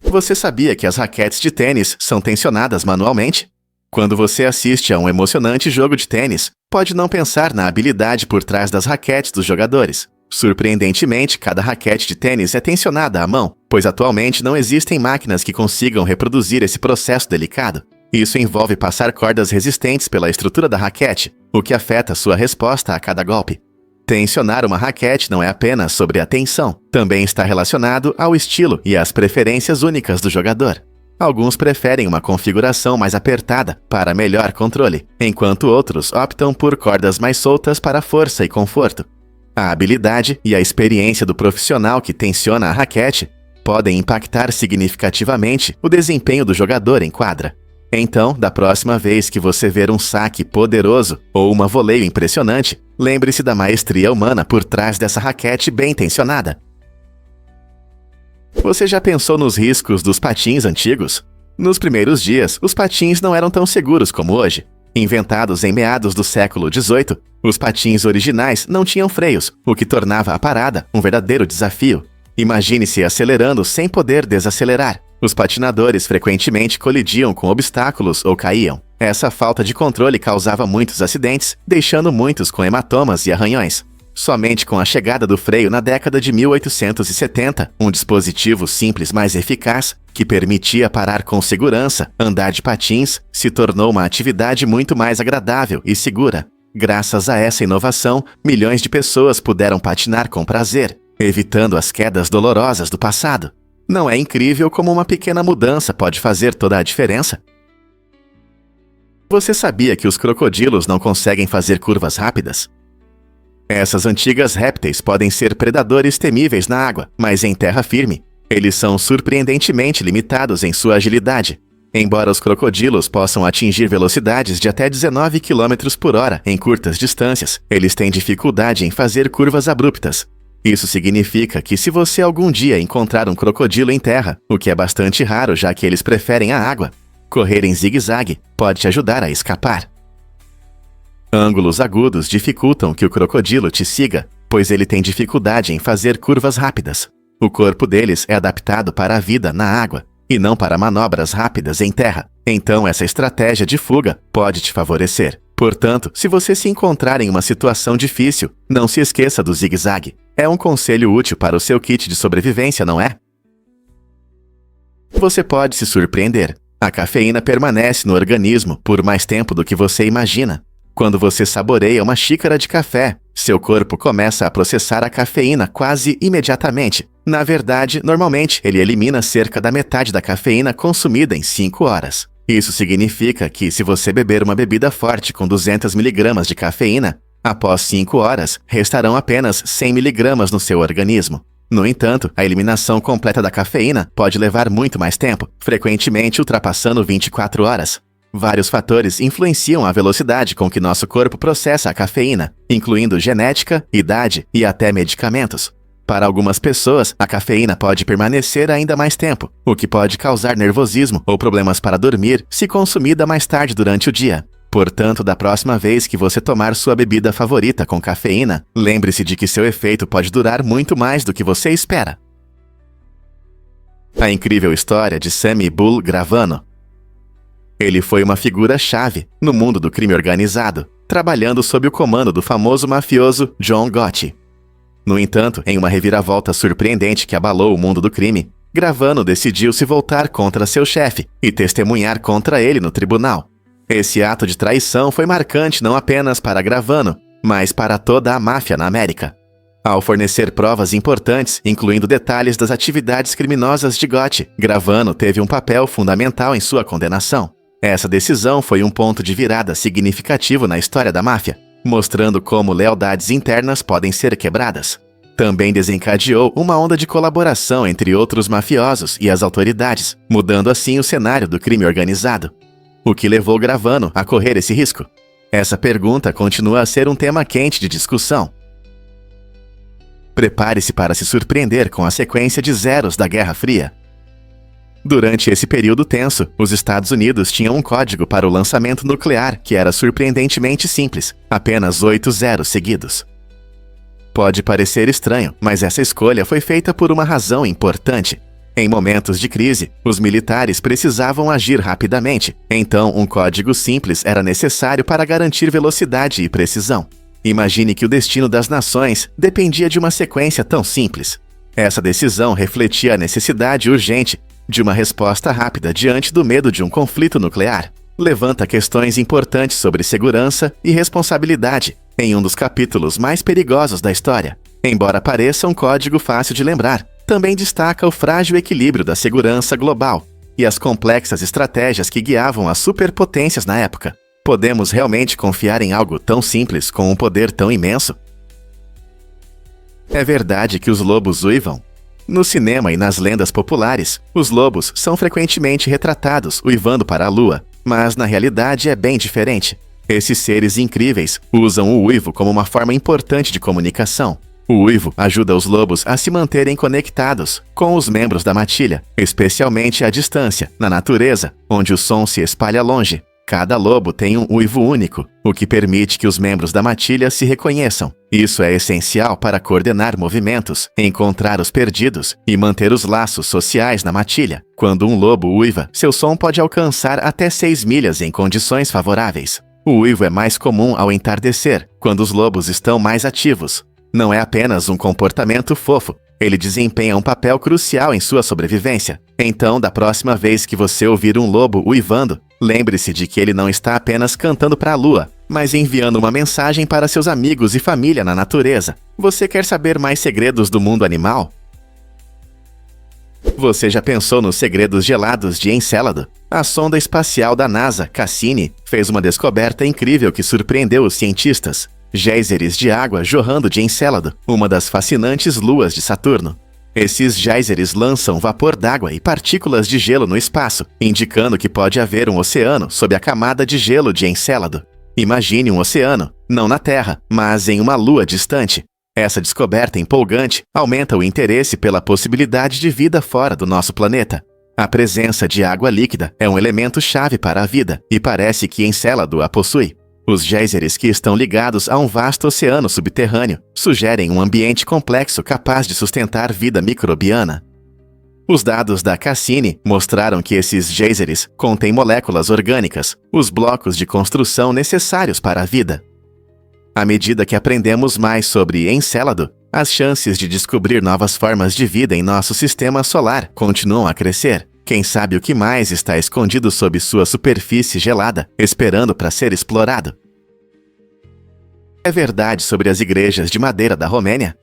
Você sabia que as raquetes de tênis são tensionadas manualmente? Quando você assiste a um emocionante jogo de tênis, pode não pensar na habilidade por trás das raquetes dos jogadores. Surpreendentemente, cada raquete de tênis é tensionada à mão, pois atualmente não existem máquinas que consigam reproduzir esse processo delicado. Isso envolve passar cordas resistentes pela estrutura da raquete, o que afeta sua resposta a cada golpe. Tensionar uma raquete não é apenas sobre a tensão, também está relacionado ao estilo e às preferências únicas do jogador. Alguns preferem uma configuração mais apertada para melhor controle, enquanto outros optam por cordas mais soltas para força e conforto. A habilidade e a experiência do profissional que tensiona a raquete podem impactar significativamente o desempenho do jogador em quadra. Então, da próxima vez que você ver um saque poderoso ou uma voleio impressionante, lembre-se da maestria humana por trás dessa raquete bem tensionada. Você já pensou nos riscos dos patins antigos? Nos primeiros dias, os patins não eram tão seguros como hoje. Inventados em meados do século XVIII, os patins originais não tinham freios, o que tornava a parada um verdadeiro desafio. Imagine-se acelerando sem poder desacelerar. Os patinadores frequentemente colidiam com obstáculos ou caíam. Essa falta de controle causava muitos acidentes, deixando muitos com hematomas e arranhões. Somente com a chegada do freio na década de 1870, um dispositivo simples mais eficaz, que permitia parar com segurança, andar de patins, se tornou uma atividade muito mais agradável e segura. Graças a essa inovação, milhões de pessoas puderam patinar com prazer, evitando as quedas dolorosas do passado. Não é incrível como uma pequena mudança pode fazer toda a diferença? Você sabia que os crocodilos não conseguem fazer curvas rápidas? Essas antigas répteis podem ser predadores temíveis na água, mas em terra firme, eles são surpreendentemente limitados em sua agilidade. Embora os crocodilos possam atingir velocidades de até 19 km por hora em curtas distâncias, eles têm dificuldade em fazer curvas abruptas. Isso significa que se você algum dia encontrar um crocodilo em terra, o que é bastante raro já que eles preferem a água, correr em zigue-zague pode te ajudar a escapar. Ângulos agudos dificultam que o crocodilo te siga, pois ele tem dificuldade em fazer curvas rápidas. O corpo deles é adaptado para a vida na água, e não para manobras rápidas em terra. Então essa estratégia de fuga pode te favorecer. Portanto, se você se encontrar em uma situação difícil, não se esqueça do zigue-zague. É um conselho útil para o seu kit de sobrevivência, não é? Você pode se surpreender. A cafeína permanece no organismo por mais tempo do que você imagina. Quando você saboreia uma xícara de café, seu corpo começa a processar a cafeína quase imediatamente. Na verdade, normalmente, ele elimina cerca da metade da cafeína consumida em 5 horas. Isso significa que, se você beber uma bebida forte com 200 mg de cafeína, após 5 horas, restarão apenas 100 mg no seu organismo. No entanto, a eliminação completa da cafeína pode levar muito mais tempo, frequentemente ultrapassando 24 horas. Vários fatores influenciam a velocidade com que nosso corpo processa a cafeína, incluindo genética, idade e até medicamentos. Para algumas pessoas, a cafeína pode permanecer ainda mais tempo, o que pode causar nervosismo ou problemas para dormir se consumida mais tarde durante o dia. Portanto, da próxima vez que você tomar sua bebida favorita com cafeína, lembre-se de que seu efeito pode durar muito mais do que você espera. A incrível história de Sammy Bull Gravano. Ele foi uma figura-chave no mundo do crime organizado, trabalhando sob o comando do famoso mafioso John Gotti. No entanto, em uma reviravolta surpreendente que abalou o mundo do crime, Gravano decidiu se voltar contra seu chefe e testemunhar contra ele no tribunal. Esse ato de traição foi marcante não apenas para Gravano, mas para toda a máfia na América. Ao fornecer provas importantes, incluindo detalhes das atividades criminosas de Gotti, Gravano teve um papel fundamental em sua condenação. Essa decisão foi um ponto de virada significativo na história da máfia. mostrando como lealdades internas podem ser quebradas. Também desencadeou uma onda de colaboração entre outros mafiosos e as autoridades, mudando assim o cenário do crime organizado. O que levou Gravano a correr esse risco? Essa pergunta continua a ser um tema quente de discussão. Prepare-se para se surpreender com a sequência de zeros da Guerra Fria. Durante esse período tenso, os Estados Unidos tinham um código para o lançamento nuclear que era surpreendentemente simples, apenas 8 zeros seguidos. Pode parecer estranho, mas essa escolha foi feita por uma razão importante. Em momentos de crise, os militares precisavam agir rapidamente, então um código simples era necessário para garantir velocidade e precisão. Imagine que o destino das nações dependia de uma sequência tão simples. Essa decisão refletia a necessidade urgente de uma resposta rápida diante do medo de um conflito nuclear. Levanta questões importantes sobre segurança e responsabilidade em um dos capítulos mais perigosos da história. Embora pareça um código fácil de lembrar, também destaca o frágil equilíbrio da segurança global e as complexas estratégias que guiavam as superpotências na época. Podemos realmente confiar em algo tão simples com um poder tão imenso? É verdade que os lobos uivam? No cinema e nas lendas populares, os lobos são frequentemente retratados uivando para a lua, mas na realidade é bem diferente. Esses seres incríveis usam o uivo como uma forma importante de comunicação. O uivo ajuda os lobos a se manterem conectados com os membros da matilha, especialmente à distância, na natureza, onde o som se espalha longe. Cada lobo tem um uivo único, o que permite que os membros da matilha se reconheçam. Isso é essencial para coordenar movimentos, encontrar os perdidos e manter os laços sociais na matilha. Quando um lobo uiva, seu som pode alcançar até 6 milhas em condições favoráveis. O uivo é mais comum ao entardecer, quando os lobos estão mais ativos. Não é apenas um comportamento fofo, ele desempenha um papel crucial em sua sobrevivência. Então, da próxima vez que você ouvir um lobo uivando, lembre-se de que ele não está apenas cantando para a lua, mas enviando uma mensagem para seus amigos e família na natureza. Você quer saber mais segredos do mundo animal? Você já pensou nos segredos gelados de Encélado? A sonda espacial da NASA, Cassini, fez uma descoberta incrível que surpreendeu os cientistas. Géiseres de água jorrando de Encélado, uma das fascinantes luas de Saturno. Esses géiseres lançam vapor d'água e partículas de gelo no espaço, indicando que pode haver um oceano sob a camada de gelo de Encélado. Imagine um oceano, não na Terra, mas em uma lua distante. Essa descoberta empolgante aumenta o interesse pela possibilidade de vida fora do nosso planeta. A presença de água líquida é um elemento-chave para a vida, e parece que Encélado a possui. Os géiseres, que estão ligados a um vasto oceano subterrâneo, sugerem um ambiente complexo capaz de sustentar vida microbiana. Os dados da Cassini mostraram que esses géiseres contêm moléculas orgânicas, os blocos de construção necessários para a vida. À medida que aprendemos mais sobre Encélado, as chances de descobrir novas formas de vida em nosso sistema solar continuam a crescer. Quem sabe o que mais está escondido sob sua superfície gelada, esperando para ser explorado? É verdade sobre as igrejas de madeira da Romênia?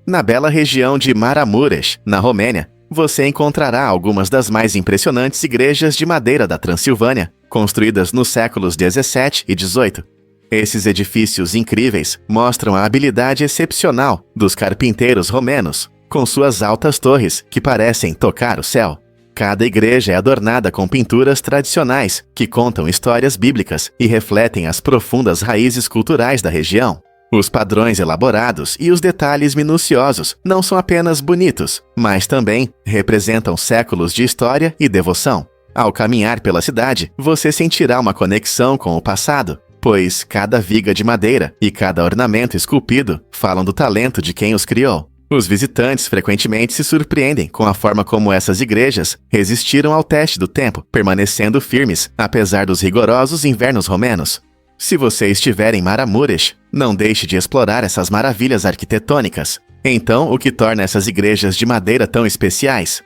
Na bela região de Maramuresh, na Romênia, você encontrará algumas das mais impressionantes igrejas de madeira da Transilvânia, construídas nos séculos 17 e 18. Esses edifícios incríveis mostram a habilidade excepcional dos carpinteiros romenos, com suas altas torres que parecem tocar o céu. Cada igreja é adornada com pinturas tradicionais que contam histórias bíblicas e refletem as profundas raízes culturais da região. Os padrões elaborados e os detalhes minuciosos não são apenas bonitos, mas também representam séculos de história e devoção. Ao caminhar pela cidade, você sentirá uma conexão com o passado, pois cada viga de madeira e cada ornamento esculpido falam do talento de quem os criou. Os visitantes frequentemente se surpreendem com a forma como essas igrejas resistiram ao teste do tempo, permanecendo firmes apesar dos rigorosos invernos romenos. Se você estiver em Maramuresh, não deixe de explorar essas maravilhas arquitetônicas. Então, o que torna essas igrejas de madeira tão especiais?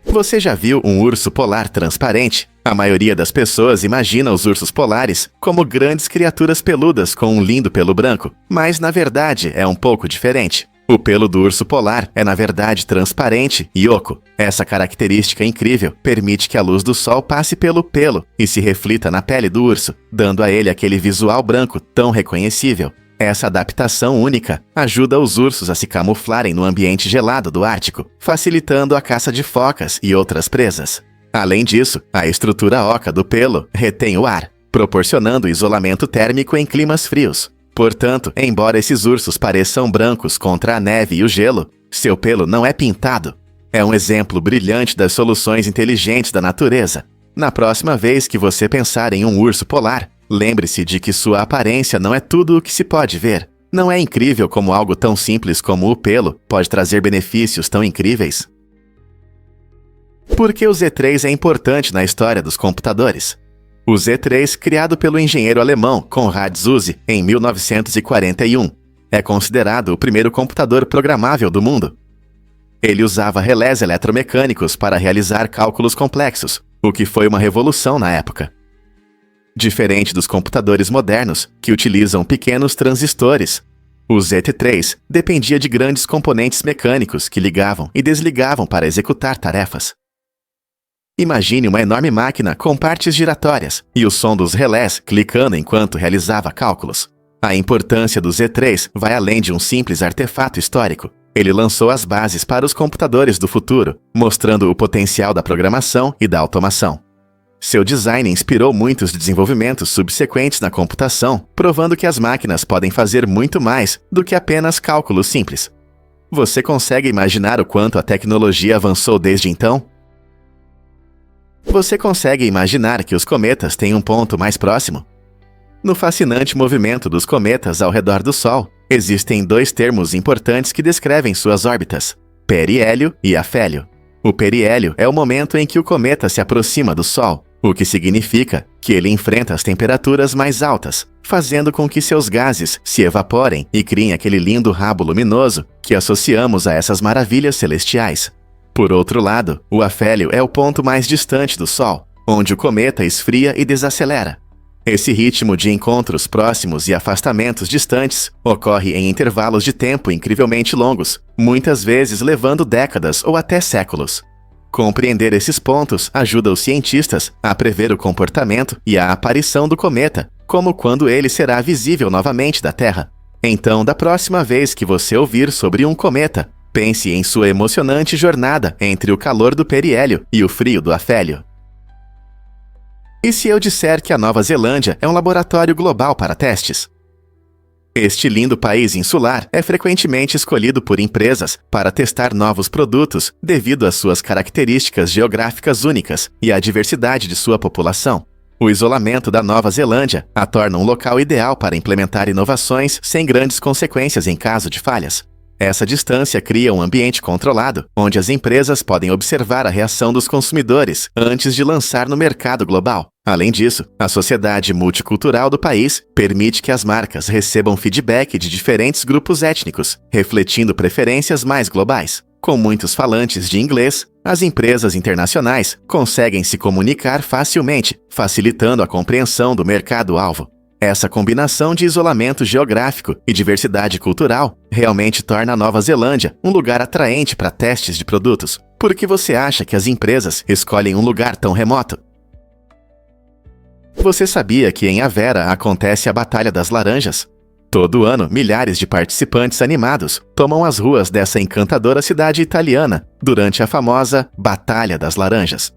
Você já viu um urso polar transparente? A maioria das pessoas imagina os ursos polares como grandes criaturas peludas com um lindo pelo branco, mas na verdade é um pouco diferente. O pelo do urso polar é, na verdade, transparente e oco. Essa característica incrível permite que a luz do sol passe pelo pelo e se reflita na pele do urso, dando a ele aquele visual branco tão reconhecível. Essa adaptação única ajuda os ursos a se camuflarem no ambiente gelado do Ártico, facilitando a caça de focas e outras presas. Além disso, a estrutura oca do pelo retém o ar, proporcionando isolamento térmico em climas frios. Portanto, embora esses ursos pareçam brancos contra a neve e o gelo, seu pelo não é pintado. É um exemplo brilhante das soluções inteligentes da natureza. Na próxima vez que você pensar em um urso polar, lembre-se de que sua aparência não é tudo o que se pode ver. Não é incrível como algo tão simples como o pelo pode trazer benefícios tão incríveis? Por que o Z3 é importante na história dos computadores? O Z3, criado pelo engenheiro alemão Konrad Zuse em 1941, é considerado o primeiro computador programável do mundo. Ele usava relés eletromecânicos para realizar cálculos complexos, o que foi uma revolução na época. Diferente dos computadores modernos, que utilizam pequenos transistores, o Z3 dependia de grandes componentes mecânicos que ligavam e desligavam para executar tarefas. Imagine uma enorme máquina com partes giratórias e o som dos relés clicando enquanto realizava cálculos. A importância do Z3 vai além de um simples artefato histórico. Ele lançou as bases para os computadores do futuro, mostrando o potencial da programação e da automação. Seu design inspirou muitos desenvolvimentos subsequentes na computação, provando que as máquinas podem fazer muito mais do que apenas cálculos simples. Você consegue imaginar o quanto a tecnologia avançou desde então? Você consegue imaginar que os cometas têm um ponto mais próximo? No fascinante movimento dos cometas ao redor do Sol, existem dois termos importantes que descrevem suas órbitas: periélio e afélio. O periélio é o momento em que o cometa se aproxima do Sol, o que significa que ele enfrenta as temperaturas mais altas, fazendo com que seus gases se evaporem e criem aquele lindo rabo luminoso que associamos a essas maravilhas celestiais. Por outro lado, o afélio é o ponto mais distante do Sol, onde o cometa esfria e desacelera. Esse ritmo de encontros próximos e afastamentos distantes ocorre em intervalos de tempo incrivelmente longos, muitas vezes levando décadas ou até séculos. Compreender esses pontos ajuda os cientistas a prever o comportamento e a aparição do cometa, como quando ele será visível novamente da Terra. Então, da próxima vez que você ouvir sobre um cometa, pense em sua emocionante jornada entre o calor do periélio e o frio do afélio. E se eu disser que a Nova Zelândia é um laboratório global para testes? Este lindo país insular é frequentemente escolhido por empresas para testar novos produtos devido às suas características geográficas únicas e à diversidade de sua população. O isolamento da Nova Zelândia a torna um local ideal para implementar inovações sem grandes consequências em caso de falhas. Essa distância cria um ambiente controlado, onde as empresas podem observar a reação dos consumidores antes de lançar no mercado global. Além disso, a sociedade multicultural do país permite que as marcas recebam feedback de diferentes grupos étnicos, refletindo preferências mais globais. Com muitos falantes de inglês, as empresas internacionais conseguem se comunicar facilmente, facilitando a compreensão do mercado-alvo. Essa combinação de isolamento geográfico e diversidade cultural realmente torna a Nova Zelândia um lugar atraente para testes de produtos. Por que você acha que as empresas escolhem um lugar tão remoto? Você sabia que em Avera acontece a Batalha das Laranjas? Todo ano, milhares de participantes animados tomam as ruas dessa encantadora cidade italiana durante a famosa Batalha das Laranjas.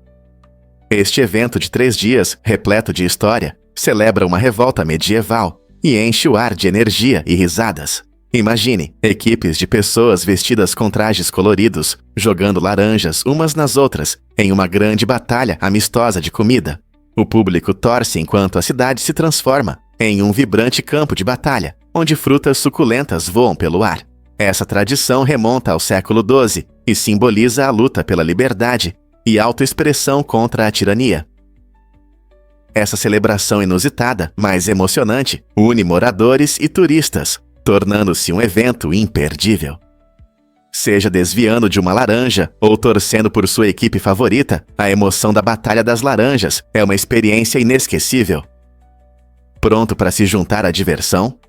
Este evento de 3 dias, repleto de história, celebra uma revolta medieval e enche o ar de energia e risadas. Imagine equipes de pessoas vestidas com trajes coloridos, jogando laranjas umas nas outras, em uma grande batalha amistosa de comida. O público torce enquanto a cidade se transforma em um vibrante campo de batalha, onde frutas suculentas voam pelo ar. Essa tradição remonta ao século XII e simboliza a luta pela liberdade e autoexpressão contra a tirania. Essa celebração inusitada, mas emocionante, une moradores e turistas, tornando-se um evento imperdível. Seja desviando de uma laranja ou torcendo por sua equipe favorita, a emoção da Batalha das Laranjas é uma experiência inesquecível. Pronto para se juntar à diversão?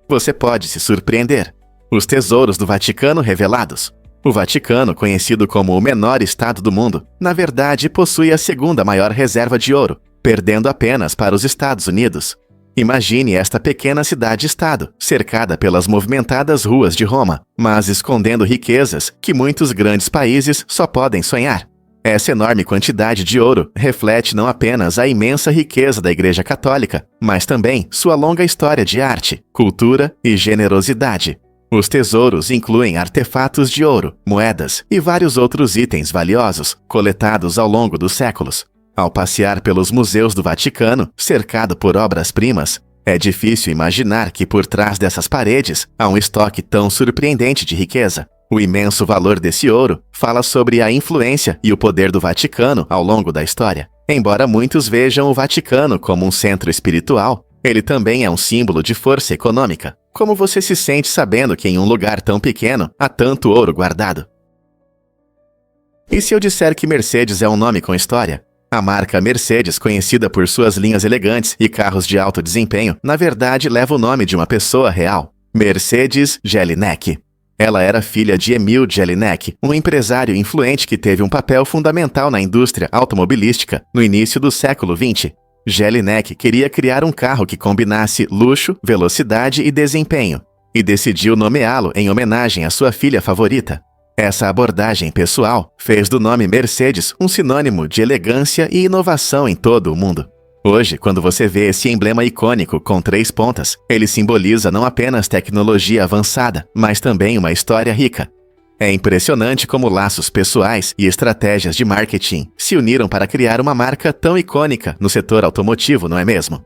Você pode se surpreender. Os tesouros do Vaticano revelados. O Vaticano, conhecido como o menor estado do mundo, na verdade possui a segunda maior reserva de ouro, perdendo apenas para os Estados Unidos. Imagine esta pequena cidade-estado, cercada pelas movimentadas ruas de Roma, mas escondendo riquezas que muitos grandes países só podem sonhar. Essa enorme quantidade de ouro reflete não apenas a imensa riqueza da Igreja Católica, mas também sua longa história de arte, cultura e generosidade. Os tesouros incluem artefatos de ouro, moedas e vários outros itens valiosos, coletados ao longo dos séculos. Ao passear pelos museus do Vaticano, cercado por obras-primas, é difícil imaginar que por trás dessas paredes há um estoque tão surpreendente de riqueza. O imenso valor desse ouro fala sobre a influência e o poder do Vaticano ao longo da história. Embora muitos vejam o Vaticano como um centro espiritual, ele também é um símbolo de força econômica. Como você se sente sabendo que em um lugar tão pequeno há tanto ouro guardado? E se eu disser que Mercedes é um nome com história? A marca Mercedes, conhecida por suas linhas elegantes e carros de alto desempenho, na verdade leva o nome de uma pessoa real, Mercedes Jelinek. Ela era filha de Emil Jelinek, um empresário influente que teve um papel fundamental na indústria automobilística no início do século XX. Jelinek queria criar um carro que combinasse luxo, velocidade e desempenho, e decidiu nomeá-lo em homenagem à sua filha favorita. Essa abordagem pessoal fez do nome Mercedes um sinônimo de elegância e inovação em todo o mundo. Hoje, quando você vê esse emblema icônico com 3 pontas, ele simboliza não apenas tecnologia avançada, mas também uma história rica. É impressionante como laços pessoais e estratégias de marketing se uniram para criar uma marca tão icônica no setor automotivo, não é mesmo?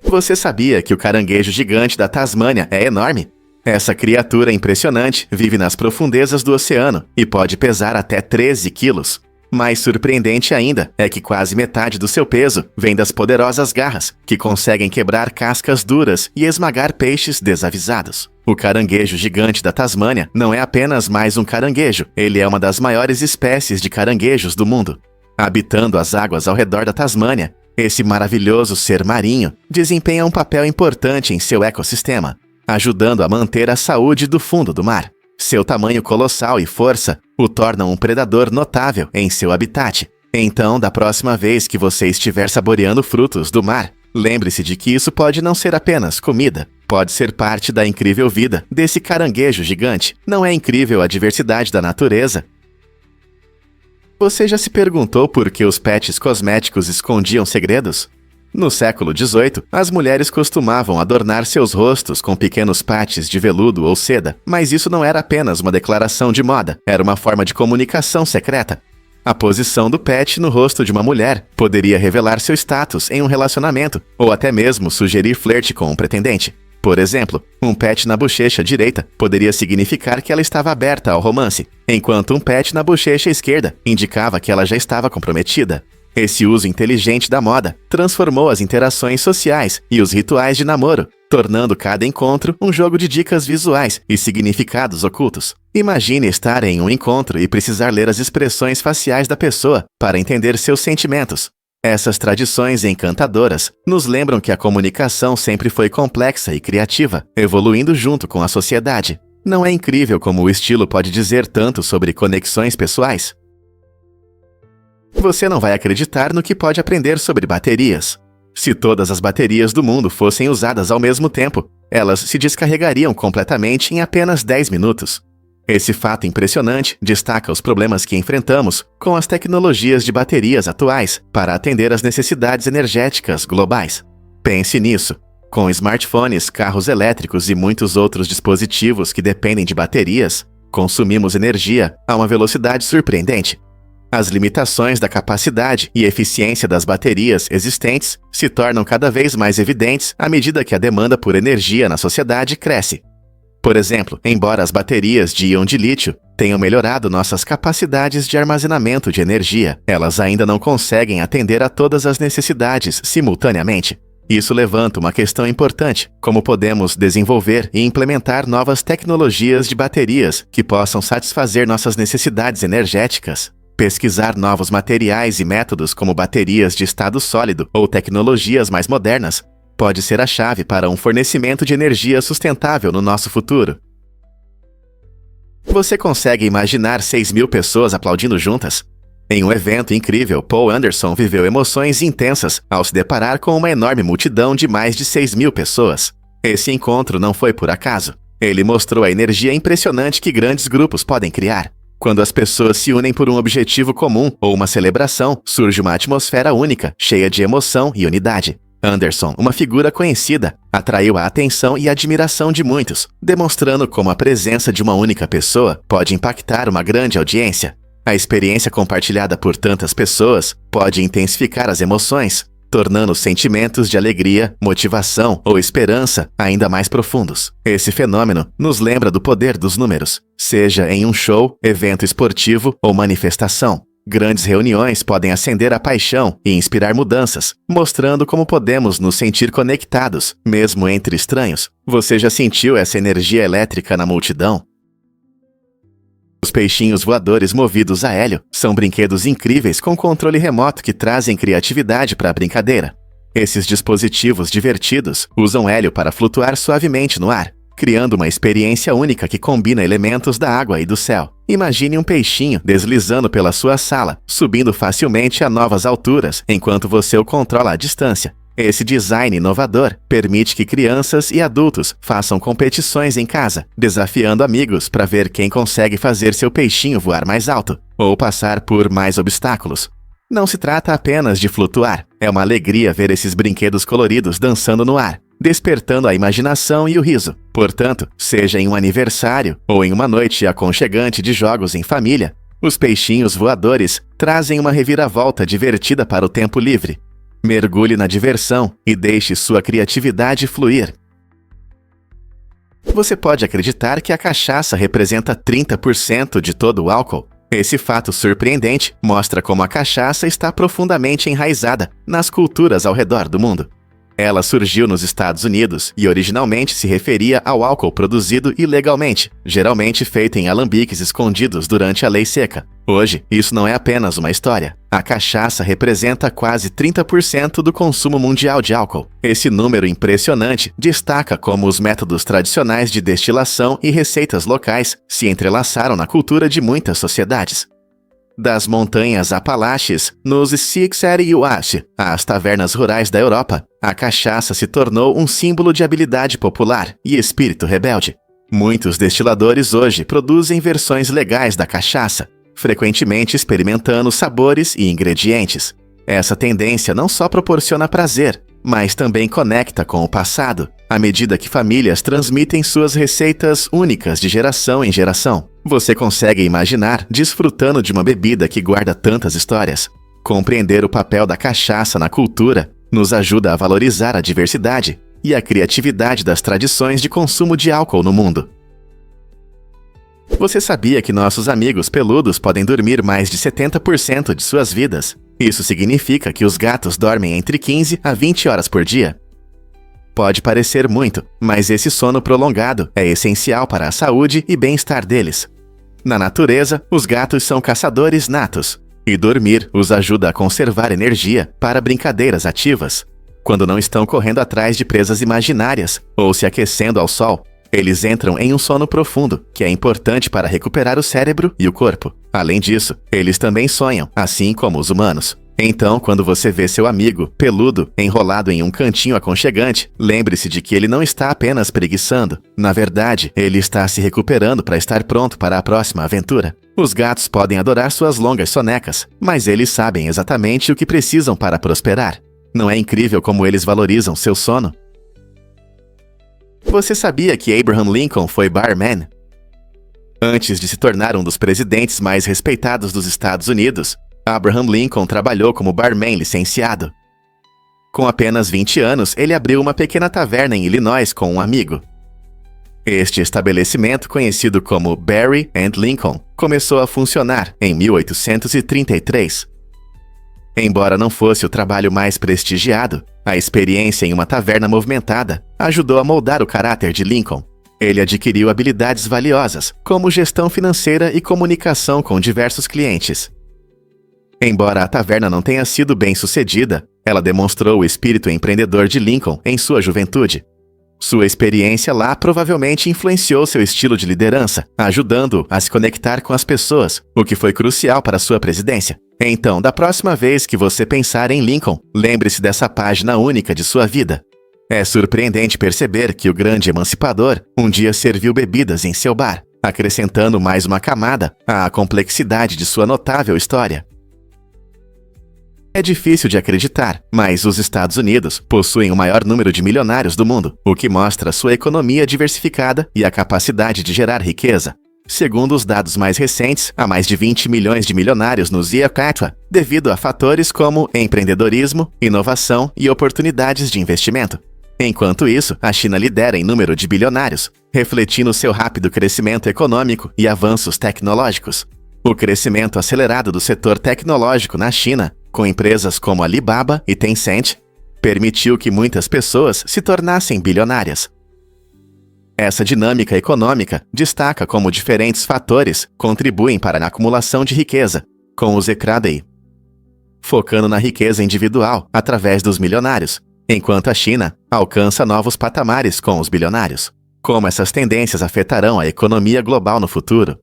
Você sabia que o caranguejo gigante da Tasmânia é enorme? Essa criatura impressionante vive nas profundezas do oceano e pode pesar até 13 quilos. Mais surpreendente ainda é que quase metade do seu peso vem das poderosas garras, que conseguem quebrar cascas duras e esmagar peixes desavisados. O caranguejo gigante da Tasmânia não é apenas mais um caranguejo, ele é uma das maiores espécies de caranguejos do mundo. Habitando as águas ao redor da Tasmânia, esse maravilhoso ser marinho desempenha um papel importante em seu ecossistema, ajudando a manter a saúde do fundo do mar. Seu tamanho colossal e força o tornam um predador notável em seu habitat. Então, da próxima vez que você estiver saboreando frutos do mar, lembre-se de que isso pode não ser apenas comida. Pode ser parte da incrível vida desse caranguejo gigante. Não é incrível a diversidade da natureza? Você já se perguntou por que os pets cosméticos escondiam segredos? No século XVIII, as mulheres costumavam adornar seus rostos com pequenos patches de veludo ou seda, mas isso não era apenas uma declaração de moda, era uma forma de comunicação secreta. A posição do pet no rosto de uma mulher poderia revelar seu status em um relacionamento, ou até mesmo sugerir flerte com um pretendente. Por exemplo, um pet na bochecha direita poderia significar que ela estava aberta ao romance, enquanto um pet na bochecha esquerda indicava que ela já estava comprometida. Esse uso inteligente da moda transformou as interações sociais e os rituais de namoro, tornando cada encontro um jogo de dicas visuais e significados ocultos. Imagine estar em um encontro e precisar ler as expressões faciais da pessoa para entender seus sentimentos. Essas tradições encantadoras nos lembram que a comunicação sempre foi complexa e criativa, evoluindo junto com a sociedade. Não é incrível como o estilo pode dizer tanto sobre conexões pessoais? Você não vai acreditar no que pode aprender sobre baterias. Se todas as baterias do mundo fossem usadas ao mesmo tempo, elas se descarregariam completamente em apenas 10 minutos. Esse fato impressionante destaca os problemas que enfrentamos com as tecnologias de baterias atuais para atender às necessidades energéticas globais. Pense nisso. Com smartphones, carros elétricos e muitos outros dispositivos que dependem de baterias, consumimos energia a uma velocidade surpreendente. As limitações da capacidade e eficiência das baterias existentes se tornam cada vez mais evidentes à medida que a demanda por energia na sociedade cresce. Por exemplo, embora as baterias de íon de lítio tenham melhorado nossas capacidades de armazenamento de energia, elas ainda não conseguem atender a todas as necessidades simultaneamente. Isso levanta uma questão importante: como podemos desenvolver e implementar novas tecnologias de baterias que possam satisfazer nossas necessidades energéticas? Pesquisar novos materiais e métodos como baterias de estado sólido ou tecnologias mais modernas pode ser a chave para um fornecimento de energia sustentável no nosso futuro. Você consegue imaginar 6.000 pessoas aplaudindo juntas? Em um evento incrível, Paul Anderson viveu emoções intensas ao se deparar com uma enorme multidão de mais de 6.000 pessoas. Esse encontro não foi por acaso. Ele mostrou a energia impressionante que grandes grupos podem criar. Quando as pessoas se unem por um objetivo comum ou uma celebração, surge uma atmosfera única, cheia de emoção e unidade. Anderson, uma figura conhecida, atraiu a atenção e a admiração de muitos, demonstrando como a presença de uma única pessoa pode impactar uma grande audiência. A experiência compartilhada por tantas pessoas pode intensificar as emoções, tornando os sentimentos de alegria, motivação ou esperança ainda mais profundos. Esse fenômeno nos lembra do poder dos números, seja em um show, evento esportivo ou manifestação. Grandes reuniões podem acender a paixão e inspirar mudanças, mostrando como podemos nos sentir conectados, mesmo entre estranhos. Você já sentiu essa energia elétrica na multidão? Os peixinhos voadores movidos a hélio são brinquedos incríveis com controle remoto que trazem criatividade para a brincadeira. Esses dispositivos divertidos usam hélio para flutuar suavemente no ar, criando uma experiência única que combina elementos da água e do céu. Imagine um peixinho deslizando pela sua sala, subindo facilmente a novas alturas enquanto você o controla à distância. Esse design inovador permite que crianças e adultos façam competições em casa, desafiando amigos para ver quem consegue fazer seu peixinho voar mais alto ou passar por mais obstáculos. Não se trata apenas de flutuar, é uma alegria ver esses brinquedos coloridos dançando no ar, despertando a imaginação e o riso. Portanto, seja em um aniversário ou em uma noite aconchegante de jogos em família, os peixinhos voadores trazem uma reviravolta divertida para o tempo livre. Mergulhe na diversão e deixe sua criatividade fluir. Você pode acreditar que a cachaça representa 30% de todo o álcool? Esse fato surpreendente mostra como a cachaça está profundamente enraizada nas culturas ao redor do mundo. Ela surgiu nos Estados Unidos e originalmente se referia ao álcool produzido ilegalmente, geralmente feito em alambiques escondidos durante a lei seca. Hoje, isso não é apenas uma história. A cachaça representa quase 30% do consumo mundial de álcool. Esse número impressionante destaca como os métodos tradicionais de destilação e receitas locais se entrelaçaram na cultura de muitas sociedades. Das montanhas Apalaches, nos Sikhs e Uash, às tavernas rurais da Europa, a cachaça se tornou um símbolo de habilidade popular e espírito rebelde. Muitos destiladores hoje produzem versões legais da cachaça, frequentemente experimentando sabores e ingredientes. Essa tendência não só proporciona prazer, mas também conecta com o passado, à medida que famílias transmitem suas receitas únicas de geração em geração. Você consegue imaginar desfrutando de uma bebida que guarda tantas histórias. Compreender o papel da cachaça na cultura nos ajuda a valorizar a diversidade e a criatividade das tradições de consumo de álcool no mundo. Você sabia que nossos amigos peludos podem dormir mais de 70% de suas vidas? Isso significa que os gatos dormem entre 15 a 20 horas por dia. Pode parecer muito, mas esse sono prolongado é essencial para a saúde e bem-estar deles. Na natureza, os gatos são caçadores natos, e dormir os ajuda a conservar energia para brincadeiras ativas. Quando não estão correndo atrás de presas imaginárias ou se aquecendo ao sol, eles entram em um sono profundo, que é importante para recuperar o cérebro e o corpo. Além disso, eles também sonham, assim como os humanos. Então, quando você vê seu amigo, peludo, enrolado em um cantinho aconchegante, lembre-se de que ele não está apenas preguiçando. Na verdade, ele está se recuperando para estar pronto para a próxima aventura. Os gatos podem adorar suas longas sonecas, mas eles sabem exatamente o que precisam para prosperar. Não é incrível como eles valorizam seu sono? Você sabia que Abraham Lincoln foi barman? Antes de se tornar um dos presidentes mais respeitados dos Estados Unidos, Abraham Lincoln trabalhou como barman licenciado. Com apenas 20 anos, ele abriu uma pequena taverna em Illinois com um amigo. Este estabelecimento, conhecido como Barry and Lincoln, começou a funcionar em 1833. Embora não fosse o trabalho mais prestigiado, a experiência em uma taverna movimentada ajudou a moldar o caráter de Lincoln. Ele adquiriu habilidades valiosas, como gestão financeira e comunicação com diversos clientes. Embora a taverna não tenha sido bem-sucedida, Ela demonstrou o espírito empreendedor de Lincoln em sua juventude. Sua experiência lá provavelmente influenciou seu estilo de liderança, ajudando-o a se conectar com as pessoas, o que foi crucial para sua presidência. Então, da próxima vez que você pensar em Lincoln, lembre-se dessa página única de sua vida. É surpreendente perceber que o grande emancipador um dia serviu bebidas em seu bar, acrescentando mais uma camada à complexidade de sua notável história. É difícil de acreditar, mas os Estados Unidos possuem o maior número de milionários do mundo, o que mostra sua economia diversificada e a capacidade de gerar riqueza. Segundo os dados mais recentes, há mais de 20 milhões de milionários no Ziacatwa, devido a fatores como empreendedorismo, inovação e oportunidades de investimento. Enquanto isso, a China lidera em número de bilionários, refletindo seu rápido crescimento econômico e avanços tecnológicos. O crescimento acelerado do setor tecnológico na China, com empresas como Alibaba e Tencent, permitiu que muitas pessoas se tornassem bilionárias. Essa dinâmica econômica destaca como diferentes fatores contribuem para a acumulação de riqueza, com os Ecradei, focando na riqueza individual através dos milionários, enquanto a China alcança novos patamares com os bilionários. Como essas tendências afetarão a economia global no futuro?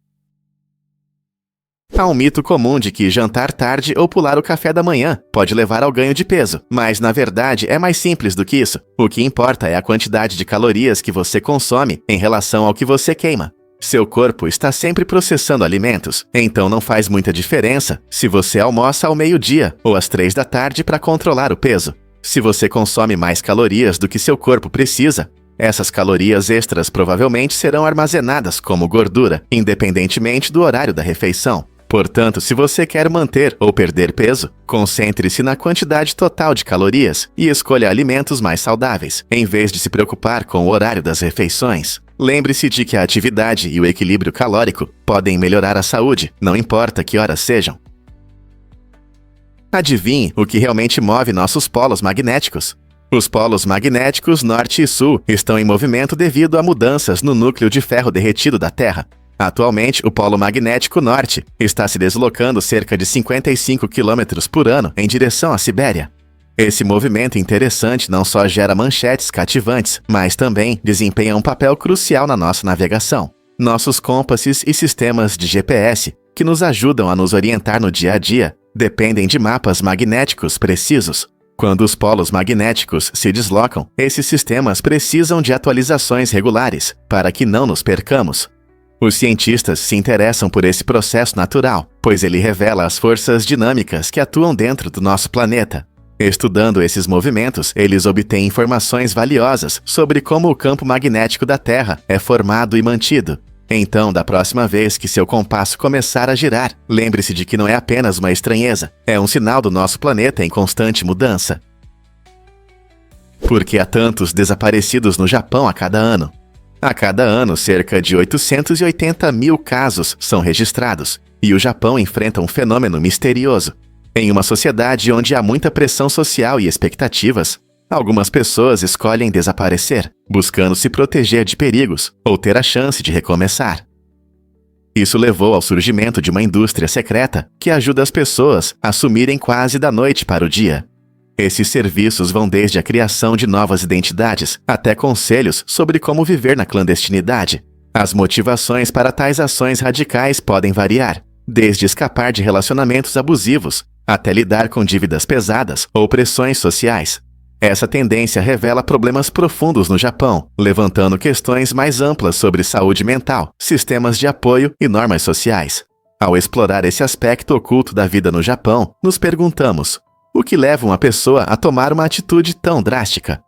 Há um mito comum de que jantar tarde ou pular o café da manhã pode levar ao ganho de peso, mas na verdade é mais simples do que isso. O que importa é a quantidade de calorias que você consome em relação ao que você queima. Seu corpo está sempre processando alimentos, então não faz muita diferença se você almoça ao meio-dia ou às 3 da tarde para controlar o peso. Se você consome mais calorias do que seu corpo precisa, essas calorias extras provavelmente serão armazenadas como gordura, independentemente do horário da refeição. Portanto, se você quer manter ou perder peso, concentre-se na quantidade total de calorias e escolha alimentos mais saudáveis, em vez de se preocupar com o horário das refeições. Lembre-se de que a atividade e o equilíbrio calórico podem melhorar a saúde, não importa que horas sejam. Adivinhe o que realmente move nossos polos magnéticos. Os polos magnéticos norte e sul estão em movimento devido a mudanças no núcleo de ferro derretido da Terra. Atualmente, o polo magnético norte está se deslocando cerca de 55 km por ano em direção à Sibéria. Esse movimento interessante não só gera manchetes cativantes, mas também desempenha um papel crucial na nossa navegação. Nossos compasses e sistemas de GPS, que nos ajudam a nos orientar no dia a dia, dependem de mapas magnéticos precisos. Quando os polos magnéticos se deslocam, esses sistemas precisam de atualizações regulares para que não nos percamos. Os cientistas se interessam por esse processo natural, pois ele revela as forças dinâmicas que atuam dentro do nosso planeta. Estudando esses movimentos, eles obtêm informações valiosas sobre como o campo magnético da Terra é formado e mantido. Então, da próxima vez que seu compasso começar a girar, lembre-se de que não é apenas uma estranheza, é um sinal do nosso planeta em constante mudança. Por que há tantos desaparecidos no Japão a cada ano? A cada ano, cerca de 880 mil casos são registrados, e o Japão enfrenta um fenômeno misterioso. Em uma sociedade onde há muita pressão social e expectativas, algumas pessoas escolhem desaparecer, buscando se proteger de perigos ou ter a chance de recomeçar. Isso levou ao surgimento de uma indústria secreta que ajuda as pessoas a sumirem quase da noite para o dia. Esses serviços vão desde a criação de novas identidades até conselhos sobre como viver na clandestinidade. As motivações para tais ações radicais podem variar, desde escapar de relacionamentos abusivos até lidar com dívidas pesadas ou pressões sociais. Essa tendência revela problemas profundos no Japão, levantando questões mais amplas sobre saúde mental, sistemas de apoio e normas sociais. Ao explorar esse aspecto oculto da vida no Japão, nos perguntamos: o que leva uma pessoa a tomar uma atitude tão drástica?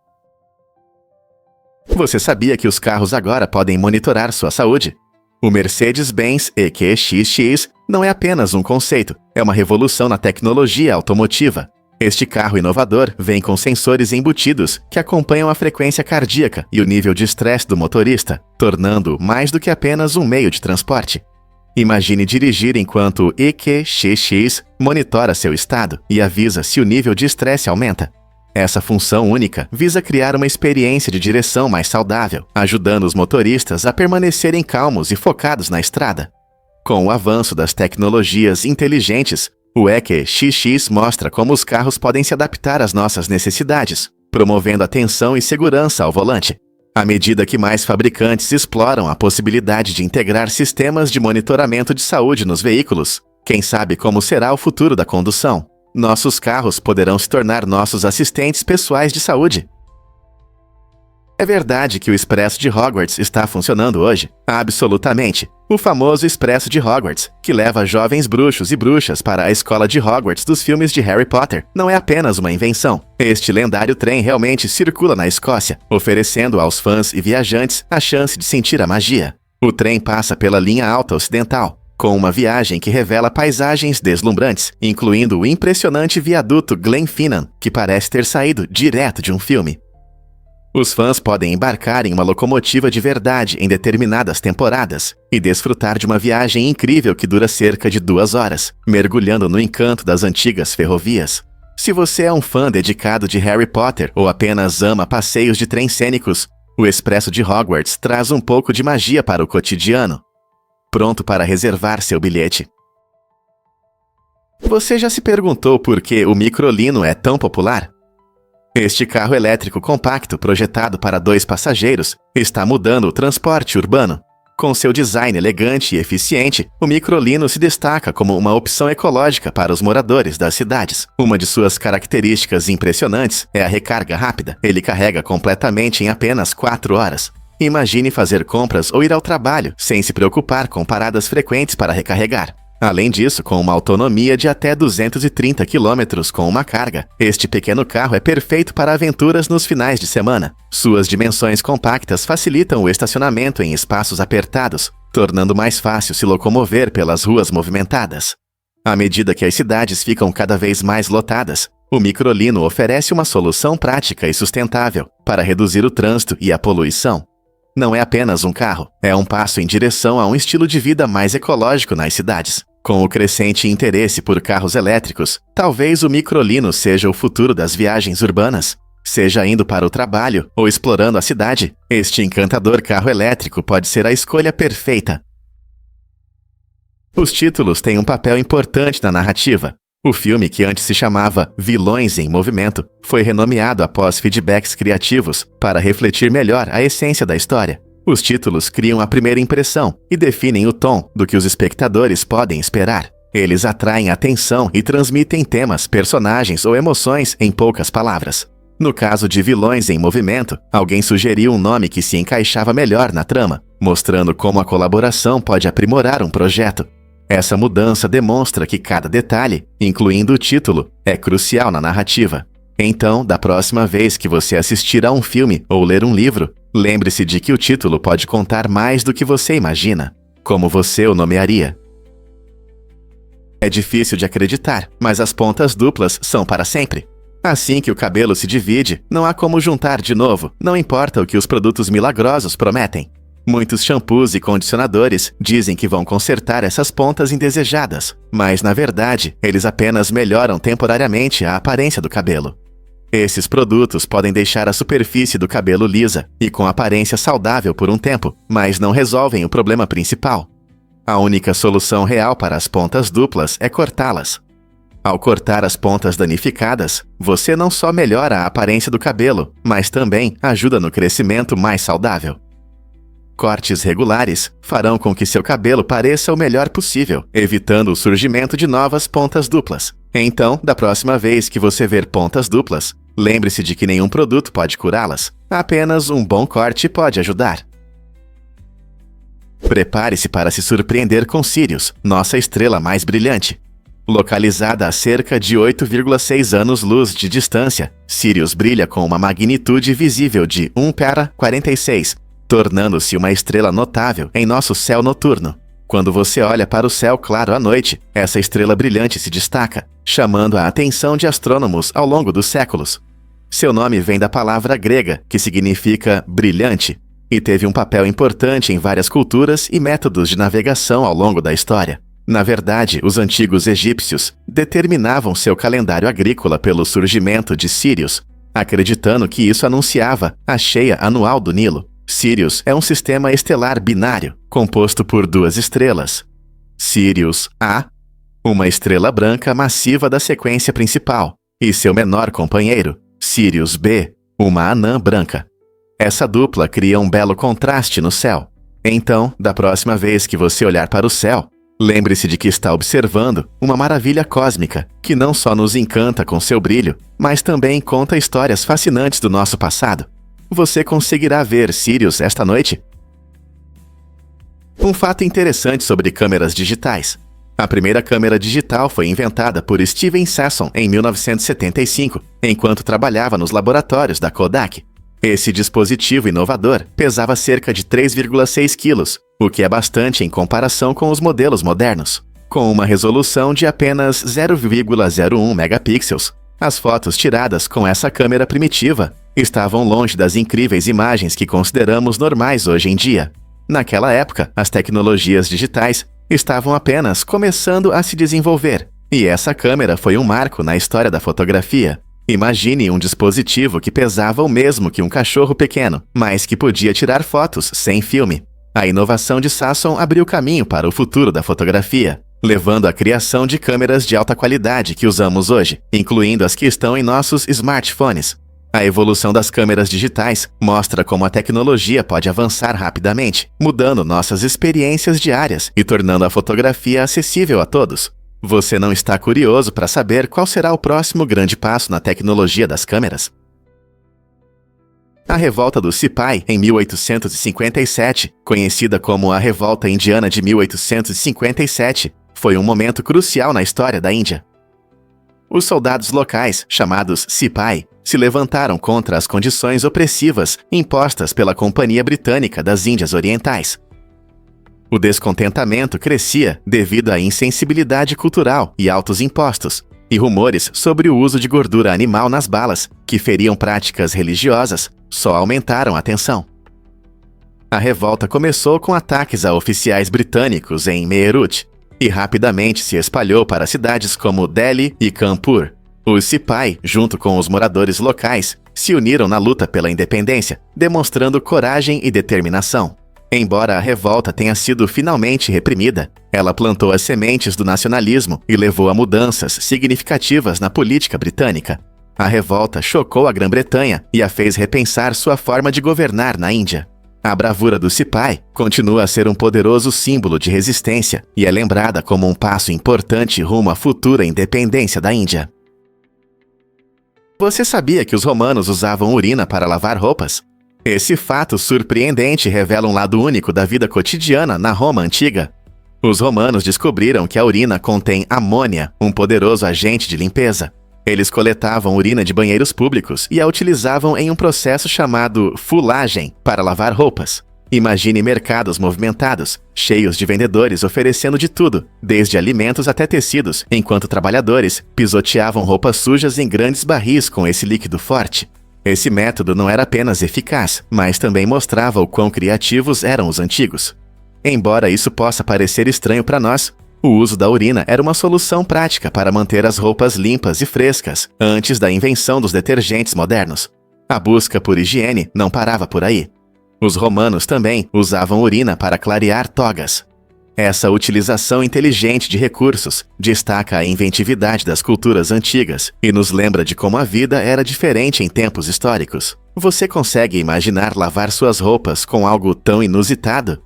Você sabia que os carros agora podem monitorar sua saúde? O Mercedes-Benz EQXX não é apenas um conceito, é uma revolução na tecnologia automotiva. Este carro inovador vem com sensores embutidos que acompanham a frequência cardíaca e o nível de estresse do motorista, tornando-o mais do que apenas um meio de transporte. Imagine dirigir enquanto o EQXX monitora seu estado e avisa se o nível de estresse aumenta. Essa função única visa criar uma experiência de direção mais saudável, ajudando os motoristas a permanecerem calmos e focados na estrada. Com o avanço das tecnologias inteligentes, O EQXX mostra como os carros podem se adaptar às nossas necessidades, promovendo atenção e segurança ao volante. À medida que mais fabricantes exploram a possibilidade de integrar sistemas de monitoramento de saúde nos veículos, quem sabe como será o futuro da condução? Nossos carros poderão se tornar nossos assistentes pessoais de saúde. É verdade que o Expresso de Hogwarts está funcionando hoje? Absolutamente. O famoso Expresso de Hogwarts, que leva jovens bruxos e bruxas para a escola de Hogwarts dos filmes de Harry Potter, não é apenas uma invenção. Este lendário trem realmente circula na Escócia, oferecendo aos fãs e viajantes a chance de sentir a magia. O trem passa pela linha alta ocidental, com uma viagem que revela paisagens deslumbrantes, incluindo o impressionante viaduto Glenfinnan, que parece ter saído direto de um filme. Os fãs podem embarcar em uma locomotiva de verdade em determinadas temporadas e desfrutar de uma viagem incrível que dura cerca de 2 horas, mergulhando no encanto das antigas ferrovias. Se você é um fã dedicado de Harry Potter ou apenas ama passeios de trem cênicos, o Expresso de Hogwarts traz um pouco de magia para o cotidiano. Pronto para reservar seu bilhete. Você já se perguntou por que o Microlino é tão popular? Este carro elétrico compacto projetado para 2 passageiros está mudando o transporte urbano. Com seu design elegante e eficiente, o Microlino se destaca como uma opção ecológica para os moradores das cidades. Uma de suas características impressionantes é a recarga rápida. Ele carrega completamente em apenas 4 horas. Imagine fazer compras ou ir ao trabalho sem se preocupar com paradas frequentes para recarregar. Além disso, com uma autonomia de até 230 km com uma carga, este pequeno carro é perfeito para aventuras nos finais de semana. Suas dimensões compactas facilitam o estacionamento em espaços apertados, tornando mais fácil se locomover pelas ruas movimentadas. À medida que as cidades ficam cada vez mais lotadas, o Microlino oferece uma solução prática e sustentável para reduzir o trânsito e a poluição. Não é apenas um carro, é um passo em direção a um estilo de vida mais ecológico nas cidades. Com o crescente interesse por carros elétricos, talvez o Microlino seja o futuro das viagens urbanas. Seja indo para o trabalho ou explorando a cidade, este encantador carro elétrico pode ser a escolha perfeita. Os títulos têm um papel importante na narrativa. O filme, que antes se chamava Vilões em Movimento, foi renomeado após feedbacks criativos para refletir melhor a essência da história. Os títulos criam a primeira impressão e definem o tom do que os espectadores podem esperar. Eles atraem a atenção e transmitem temas, personagens ou emoções em poucas palavras. No caso de Vilões em Movimento, alguém sugeriu um nome que se encaixava melhor na trama, mostrando como a colaboração pode aprimorar um projeto. Essa mudança demonstra que cada detalhe, incluindo o título, é crucial na narrativa. Então, da próxima vez que você assistir a um filme ou ler um livro, lembre-se de que o título pode contar mais do que você imagina. Como você o nomearia? É difícil de acreditar, mas as pontas duplas são para sempre. Assim que o cabelo se divide, não há como juntar de novo, não importa o que os produtos milagrosos prometem. Muitos shampoos e condicionadores dizem que vão consertar essas pontas indesejadas, mas na verdade, eles apenas melhoram temporariamente a aparência do cabelo. Esses produtos podem deixar a superfície do cabelo lisa e com aparência saudável por um tempo, mas não resolvem o problema principal. A única solução real para as pontas duplas é cortá-las. Ao cortar as pontas danificadas, você não só melhora a aparência do cabelo, mas também ajuda no crescimento mais saudável. Cortes regulares farão com que seu cabelo pareça o melhor possível, evitando o surgimento de novas pontas duplas. Então, da próxima vez que você ver pontas duplas, lembre-se de que nenhum produto pode curá-las. Apenas um bom corte pode ajudar. Prepare-se para se surpreender com Sirius, nossa estrela mais brilhante. Localizada a cerca de 8,6 anos-luz de distância, Sirius brilha com uma magnitude visível de 1/46, tornando-se uma estrela notável em nosso céu noturno. Quando você olha para o céu claro à noite, essa estrela brilhante se destaca, chamando a atenção de astrônomos ao longo dos séculos. Seu nome vem da palavra grega, que significa brilhante, e teve um papel importante em várias culturas e métodos de navegação ao longo da história. Na verdade, os antigos egípcios determinavam seu calendário agrícola pelo surgimento de Sírius, acreditando que isso anunciava a cheia anual do Nilo. Sirius é um sistema estelar binário, composto por 2 estrelas, Sirius A uma estrela branca massiva da sequência principal, e seu menor companheiro, Sirius B, uma anã branca. Essa dupla cria um belo contraste no céu. Então, da próxima vez que você olhar para o céu, lembre-se de que está observando uma maravilha cósmica que não só nos encanta com seu brilho, mas também conta histórias fascinantes do nosso passado. Você conseguirá ver Sirius esta noite? Um fato interessante sobre câmeras digitais. A primeira câmera digital foi inventada por Steven Sasson em 1975, enquanto trabalhava nos laboratórios da Kodak. Esse dispositivo inovador pesava cerca de 3,6 quilos, o que é bastante em comparação com os modelos modernos. Com uma resolução de apenas 0,01 megapixels, as fotos tiradas com essa câmera primitiva estavam longe das incríveis imagens que consideramos normais hoje em dia. Naquela época, as tecnologias digitais estavam apenas começando a se desenvolver, e essa câmera foi um marco na história da fotografia. Imagine um dispositivo que pesava o mesmo que um cachorro pequeno, mas que podia tirar fotos sem filme. A inovação de Sasson abriu caminho para o futuro da fotografia, levando à criação de câmeras de alta qualidade que usamos hoje, incluindo as que estão em nossos smartphones. A evolução das câmeras digitais mostra como a tecnologia pode avançar rapidamente, mudando nossas experiências diárias e tornando a fotografia acessível a todos. Você não está curioso para saber qual será o próximo grande passo na tecnologia das câmeras? A Revolta do Sipai, em 1857, conhecida como a Revolta Indiana de 1857, foi um momento crucial na história da Índia. Os soldados locais, chamados Sipai, se levantaram contra as condições opressivas impostas pela Companhia Britânica das Índias Orientais. O descontentamento crescia devido à insensibilidade cultural e altos impostos, e rumores sobre o uso de gordura animal nas balas, que feriam práticas religiosas, só aumentaram a tensão. A revolta começou com ataques a oficiais britânicos em Meerut, e rapidamente se espalhou para cidades como Delhi e Kanpur. Os Sipai, junto com os moradores locais, se uniram na luta pela independência, demonstrando coragem e determinação. Embora a revolta tenha sido finalmente reprimida, ela plantou as sementes do nacionalismo e levou a mudanças significativas na política britânica. A revolta chocou a Grã-Bretanha e a fez repensar sua forma de governar na Índia. A bravura do Sipai continua a ser um poderoso símbolo de resistência e é lembrada como um passo importante rumo à futura independência da Índia. Você sabia que os romanos usavam urina para lavar roupas? Esse fato surpreendente revela um lado único da vida cotidiana na Roma antiga. Os romanos descobriram que a urina contém amônia, um poderoso agente de limpeza. Eles coletavam urina de banheiros públicos e a utilizavam em um processo chamado fulagem para lavar roupas. Imagine mercados movimentados, cheios de vendedores oferecendo de tudo, desde alimentos até tecidos, enquanto trabalhadores pisoteavam roupas sujas em grandes barris com esse líquido forte. Esse método não era apenas eficaz, mas também mostrava o quão criativos eram os antigos. Embora isso possa parecer estranho para nós, o uso da urina era uma solução prática para manter as roupas limpas e frescas antes da invenção dos detergentes modernos. A busca por higiene não parava por aí. Os romanos também usavam urina para clarear togas. Essa utilização inteligente de recursos destaca a inventividade das culturas antigas e nos lembra de como a vida era diferente em tempos históricos. Você consegue imaginar lavar suas roupas com algo tão inusitado?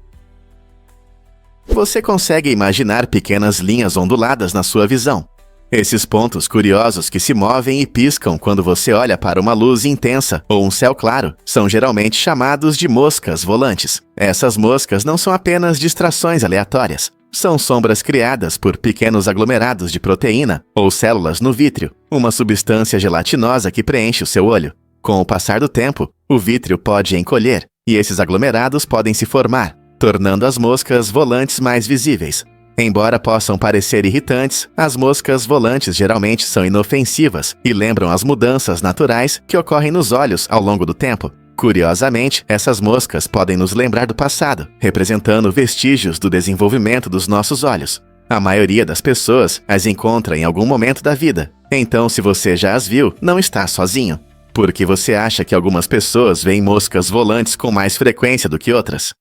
Você consegue imaginar pequenas linhas onduladas na sua visão? Esses pontos curiosos que se movem e piscam quando você olha para uma luz intensa ou um céu claro são geralmente chamados de moscas volantes. Essas moscas não são apenas distrações aleatórias. São sombras criadas por pequenos aglomerados de proteína ou células no vítreo, uma substância gelatinosa que preenche o seu olho. Com o passar do tempo, o vítreo pode encolher e esses aglomerados podem se formar, tornando as moscas volantes mais visíveis. Embora possam parecer irritantes, as moscas volantes geralmente são inofensivas e lembram as mudanças naturais que ocorrem nos olhos ao longo do tempo. Curiosamente, essas moscas podem nos lembrar do passado, representando vestígios do desenvolvimento dos nossos olhos. A maioria das pessoas as encontra em algum momento da vida, então se você já as viu, não está sozinho. Por que você acha que algumas pessoas veem moscas volantes com mais frequência do que outras?